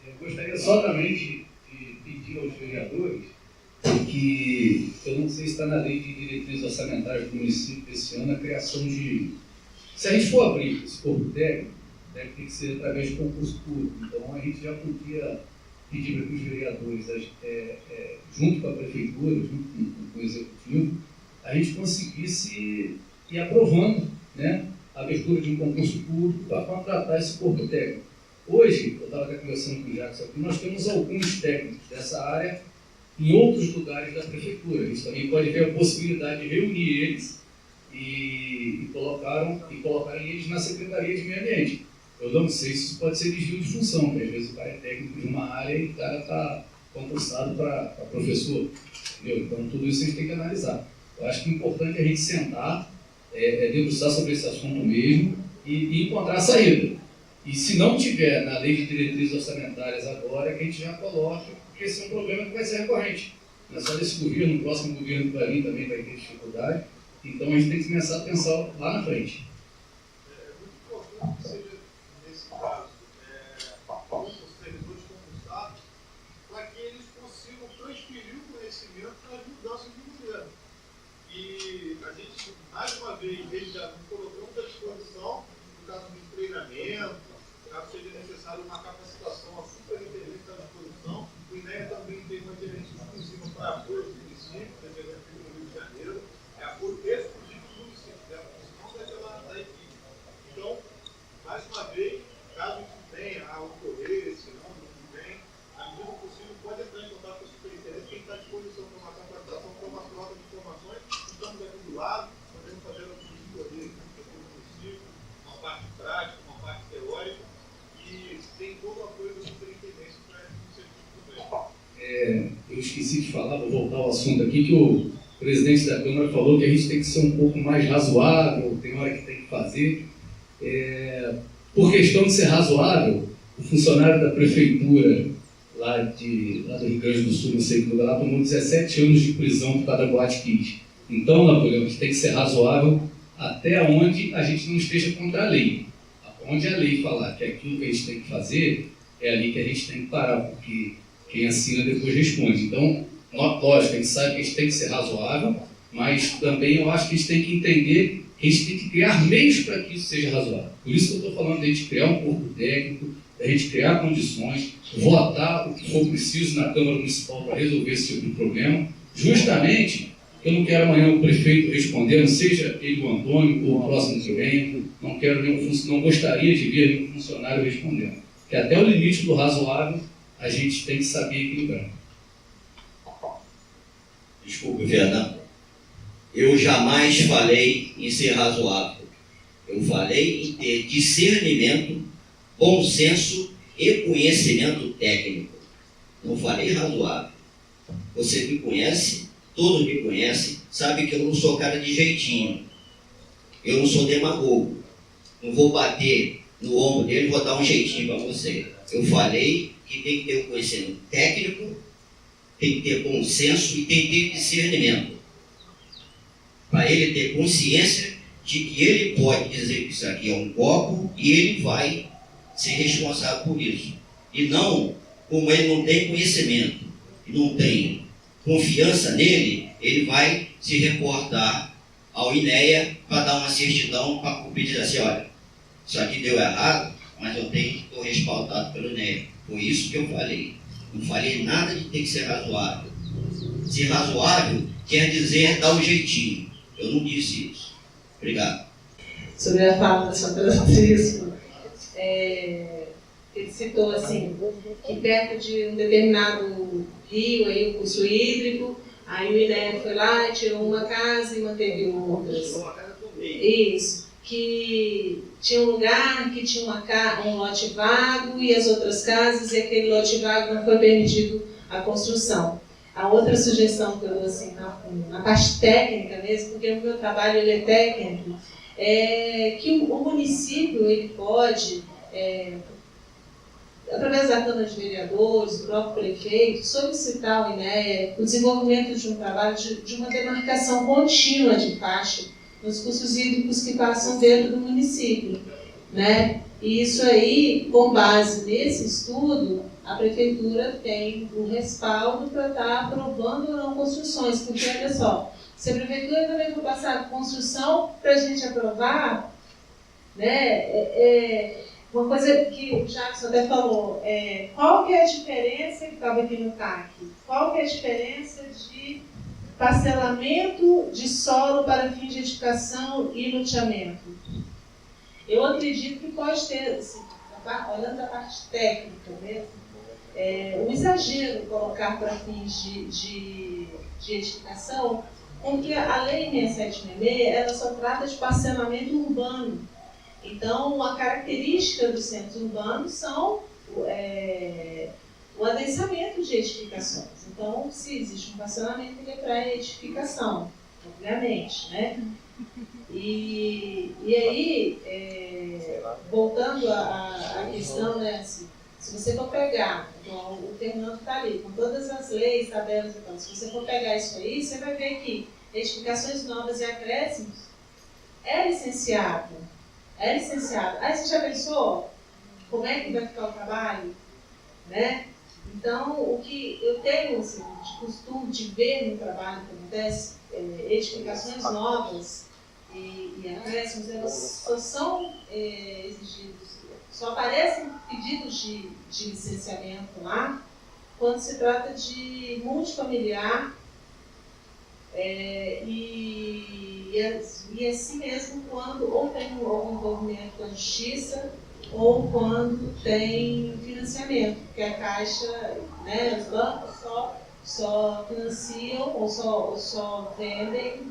Eu gostaria só também de pedir aos vereadores que, eu não sei se está na lei de diretrizes orçamentárias do município desse ano, a criação de... Se a gente for abrir esse corpo técnico, deve ter que ser através de concurso público. Então, a gente já podia pedir para que os vereadores, junto com a prefeitura, junto com o executivo, a gente conseguisse ir aprovando, né, a abertura de um concurso público para contratar esse corpo técnico. Hoje, eu estava até conversando com o Jacques aqui, nós temos alguns técnicos dessa área em outros lugares da prefeitura. A gente também pode ver a possibilidade de reunir eles e colocarem eles na Secretaria de Meio Ambiente. Eu não sei se isso pode ser desvio de função, porque às vezes o cara é técnico de uma área e o cara está concursado para professor. Entendeu? Então, tudo isso a gente tem que analisar. Eu acho que é importante a gente sentar, debruçar sobre esse assunto mesmo e encontrar a saída. E se não tiver na lei de diretrizes orçamentárias agora, que a gente já coloque, porque esse é um problema que vai ser recorrente. Não é só desse governo, o próximo governo que vai vir também vai ter dificuldade. Então a gente tem que começar a pensar lá na frente. que seja, nesse caso, alguns servidores concursados, para que eles consigam transferir o conhecimento nas mudanças de governo. E a gente, mais uma vez, eles já nos colocamos à disposição, no caso de treinamento, caso seja necessário uma capacitação, a superintendente está à disposição. O INEA também tem uma gerência exclusiva para apoio do município, dependendo do Rio de Janeiro, é apoio exclusivo do município, não da equipe. Então, mais uma vez, caso isso venha a ocorrer, se não vem, à medida do possível, pode entrar em contato com a superintendente, quem está à disposição para uma capacitação, para uma troca de informações, estamos aqui do lado, podemos fazer a consultoria do município, uma parte prática, uma parte teórica, e tem todo o apoio da superintendência para esse serviço também. Eu esqueci de falar, vou voltar ao assunto aqui, que o presidente da Câmara falou que a gente tem que ser um pouco mais razoável, tem hora que tem que fazer. Por questão de ser razoável, o funcionário da prefeitura lá do Rio Grande do Sul, não sei que lugar lá, tomou 17 anos de prisão por causa da Boate Kids. Então, Napoleão, a gente tem que ser razoável até onde a gente não esteja contra a lei. Onde a lei falar que aquilo que a gente tem que fazer, é ali que a gente tem que parar, porque quem assina depois responde. Então, lógico, a gente sabe que a gente tem que ser razoável, mas também eu acho que a gente tem que entender que a gente tem que criar meios para que isso seja razoável. Por isso que eu estou falando de a gente criar um corpo técnico, da gente criar condições, votar o que for preciso na Câmara Municipal para resolver esse tipo de problema, justamente porque eu não quero amanhã o prefeito respondendo, seja ele o Antônio ou o próximo que venha, não gostaria de ver nenhum funcionário respondendo. Que até o limite do razoável a gente tem que saber equilibrar. Desculpe, Fernando. Eu jamais falei em ser razoável. Eu falei em ter discernimento, bom senso e conhecimento técnico. Não falei razoável. Você me conhece, todos me conhecem, sabe que eu não sou cara de jeitinho. Eu não sou demagogo. Não vou bater no ombro dele e vou dar um jeitinho para você. Eu falei que tem que ter o conhecimento técnico, tem que ter bom senso e tem que ter discernimento. Para ele ter consciência de que ele pode dizer que isso aqui é um copo e ele vai ser responsável por isso. E não, como ele não tem conhecimento e não tem confiança nele, ele vai se reportar ao INEA para dar uma certidão para dizer assim, olha, isso aqui deu errado, mas eu estou respaldado pelo INEA. Foi isso que eu falei. Não falei nada de ter que ser razoável. Ser razoável quer dizer dar um jeitinho. Eu não disse isso. Obrigado. Sobre a fala da São Francisco, ele citou assim, que perto de um determinado rio, aí, o curso hídrico, aí o INEA foi lá e tirou uma casa e manteve outras. Isso. Que tinha um lugar que tinha um lote vago e as outras casas, e aquele lote vago não foi permitido a construção. A outra sugestão que eu dou assim, na parte técnica mesmo, porque o meu trabalho ele é técnico, é que o município ele pode, através da Câmara de Vereadores, do próprio prefeito, solicitar ao INEA o desenvolvimento de um trabalho de uma demarcação contínua de faixa nos cursos hídricos que passam dentro do município, né? E isso aí, com base nesse estudo, a prefeitura tem o respaldo para estar aprovando ou não construções, porque olha só, se a prefeitura também for passar construção para a gente aprovar, né? Uma coisa que o Jackson até falou, qual que é a diferença, que estava aqui no TAC, qual que é a diferença de parcelamento de solo para fins de edificação e loteamento? Eu acredito que pode ter, assim, olhando a parte técnica mesmo, um exagero colocar para fins de edificação, porque a Lei 6766 ela só trata de parcelamento urbano. Então, a característica dos centros urbanos são o adensamento de edificações. Então, se existe um parcelamento, ele é para edificação, obviamente, né? E aí, voltando à questão, né, se você for pegar, então, o Fernando está ali, com todas as leis, tabelas e tal, se você for pegar isso aí, você vai ver que edificações novas e acréscimos é licenciado. é licenciado. Aí você já pensou como é que vai ficar o trabalho? Né? Então, o que eu tenho assim, de costume de ver no trabalho que acontece, edificações novas e acréscimos, elas só são exigidos, só aparecem pedidos de licenciamento lá quando se trata de multifamiliar e assim mesmo quando ou tem algum envolvimento com a justiça ou quando tem financiamento, porque a Caixa, né, os bancos só financiam ou só vendem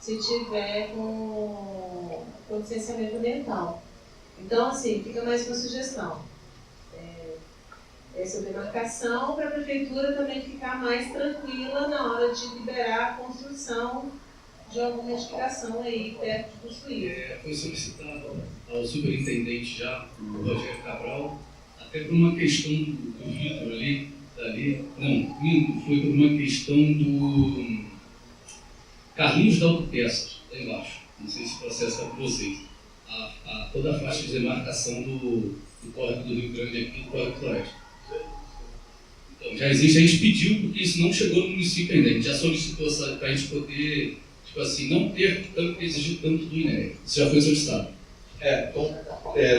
se tiver com licenciamento ambiental. Então, assim, fica mais uma sugestão. Essa demarcação para a prefeitura também ficar mais tranquila na hora de liberar a construção de alguma edificação aí perto de construir. Foi solicitado ao superintendente já, o Rogério Cabral, até por uma questão do vidro ali, foi por uma questão do Carlinhos da Autopeças, lá embaixo. Não sei se o processo está com vocês. Toda a faixa de demarcação do córrego do Rio Grande aqui, do córrego Floresta. Então, já existe, a gente pediu, porque isso não chegou no município ainda, a gente já solicitou para a gente poder, tipo assim, não ter que exigir tanto do INEA. Isso já foi solicitado. Então,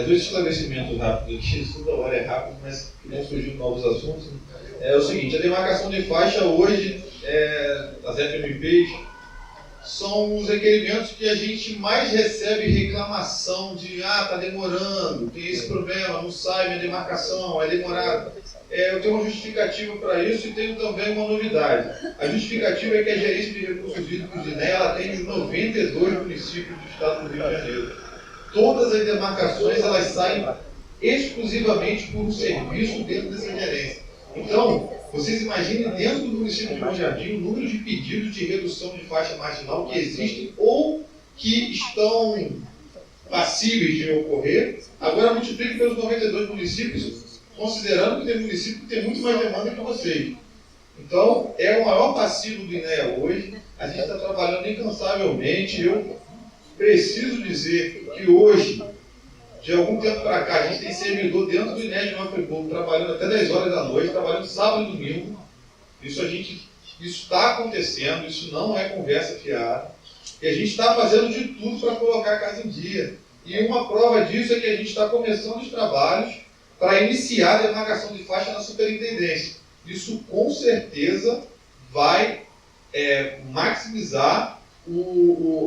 dois esclarecimentos rápidos aqui, toda hora é rápido, mas que vão surgir novos assuntos. É o seguinte, a demarcação de faixa hoje, as FMPs, são os requerimentos que a gente mais recebe reclamação de está demorando, tem esse problema, não sai minha demarcação, é demorado. Eu tenho uma justificativa para isso e tenho também uma novidade. A justificativa é que a gerência de recursos hídricos de INEA ela tem os 92 municípios do estado do Rio de Janeiro. Todas as demarcações elas saem exclusivamente por um serviço dentro dessa gerência. Então, vocês imaginem dentro do município de Bom Jardim o número de pedidos de redução de faixa marginal que existem ou que estão passíveis de ocorrer. Agora multiplique pelos 92 municípios, considerando que tem município que tem muito mais demanda que vocês. Então, é o maior passivo do INEA hoje. A gente está trabalhando incansavelmente. Eu preciso dizer que hoje, de algum tempo para cá, a gente tem servidor dentro do INEA de Nova Friburgo, trabalhando até 10 horas da noite, trabalhando sábado e domingo. Isso está acontecendo, isso não é conversa fiada. E a gente está fazendo de tudo para colocar a casa em dia. E uma prova disso é que a gente está começando os trabalhos para iniciar a demarcação de faixa na superintendência. Isso com certeza vai maximizar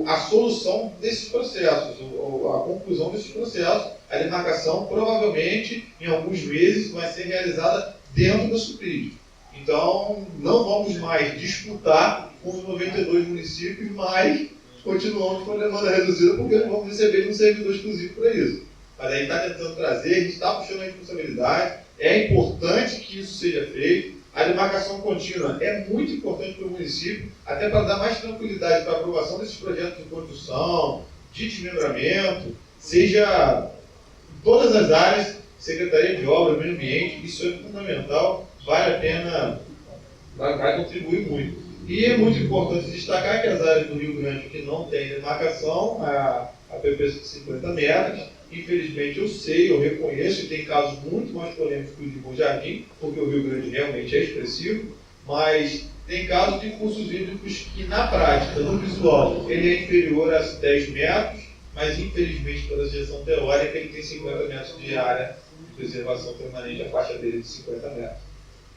a solução desses processos, a conclusão desses processos. A demarcação provavelmente em alguns meses vai ser realizada dentro da SUPRID. Então não vamos mais disputar com os 92 municípios, mas continuamos com a demanda reduzida porque não vamos receber um servidor exclusivo para isso. Mas a gente está tentando trazer, a gente está puxando a responsabilidade, é importante que isso seja feito. A demarcação contínua é muito importante para o município, até para dar mais tranquilidade para a aprovação desses projetos de construção, de desmembramento, seja em todas as áreas, Secretaria de Obras, Meio Ambiente, isso é fundamental, vale a pena, vai contribuir muito. E é muito importante destacar que as áreas do Rio Grande que não têm demarcação, a PP 50 metros, infelizmente eu sei, eu reconheço, e tem casos muito mais polêmicos que o de Bom Jardim, porque o Rio Grande realmente é expressivo, mas tem casos de cursos hídricos que na prática, no visual, ele é inferior a 10 metros, mas infelizmente pela gestão teórica ele tem 50 metros de área de preservação permanente, a faixa dele é de 50 metros.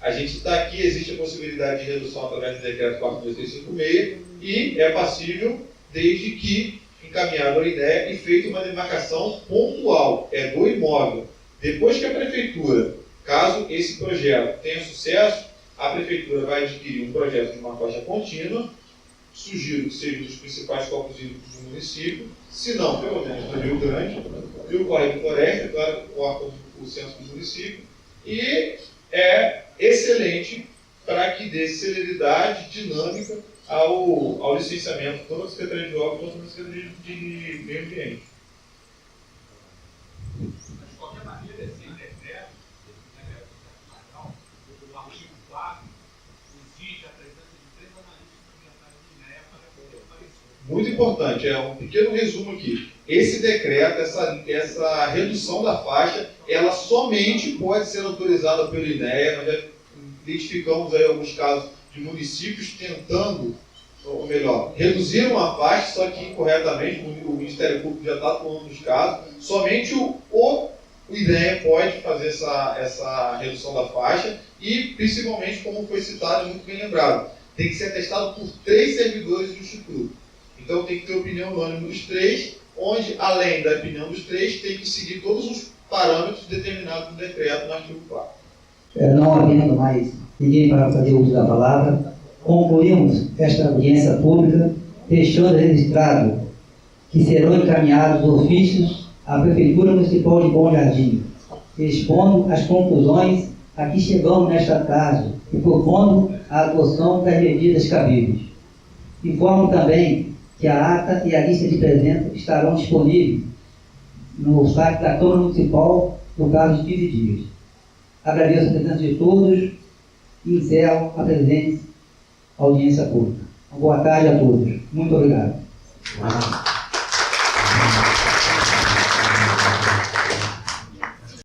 A gente está aqui, existe a possibilidade de redução através do decreto 4.256 e é passível desde que encaminhado a INEA e feita uma demarcação pontual, do imóvel. Depois que a prefeitura, caso esse projeto tenha sucesso, a prefeitura vai adquirir um projeto de uma faixa contínua, sugiro que seja um dos principais corpos hídricos do município, se não, pelo menos do Rio Grande, e o Córrego Floresta, claro, corta o centro do município, e é excelente para que dê celeridade, dinâmica ao licenciamento, tanto da Secretaria de Obras quanto da Secretaria de Meio Ambiente. Mas, de qualquer maneira, esse decreto, o artigo 4, exige a presença de 3 analistas ambientais do INEA para poder aparecer. muito importante, é um pequeno resumo aqui. Esse decreto, essa redução da faixa, ela somente pode ser autorizada pelo INEA. Nós já identificamos aí alguns casos de municípios tentando, ou melhor, reduziram a faixa, só que incorretamente, o Ministério Público já está atuando nos casos. Somente o INEA pode fazer essa redução da faixa e, principalmente, como foi citado e muito bem lembrado, tem que ser atestado por 3 servidores do Instituto. Então tem que ter opinião unânime dos 3, onde, além da opinião dos 3, tem que seguir todos os parâmetros determinados no decreto no artigo 4. Não havendo mais ninguém para fazer uso da palavra, concluímos esta audiência pública, deixando registrado que serão encaminhados ofícios à Prefeitura Municipal de Bom Jardim, expondo as conclusões a que chegamos nesta tarde e propondo a adoção das medidas cabíveis. Informo também que a ata e a lista de presença estarão disponíveis no site da Câmara Municipal no prazo de 15 dias. Agradeço a presença de todos e encerro a presente audiência pública. Boa tarde a todos. Muito obrigado.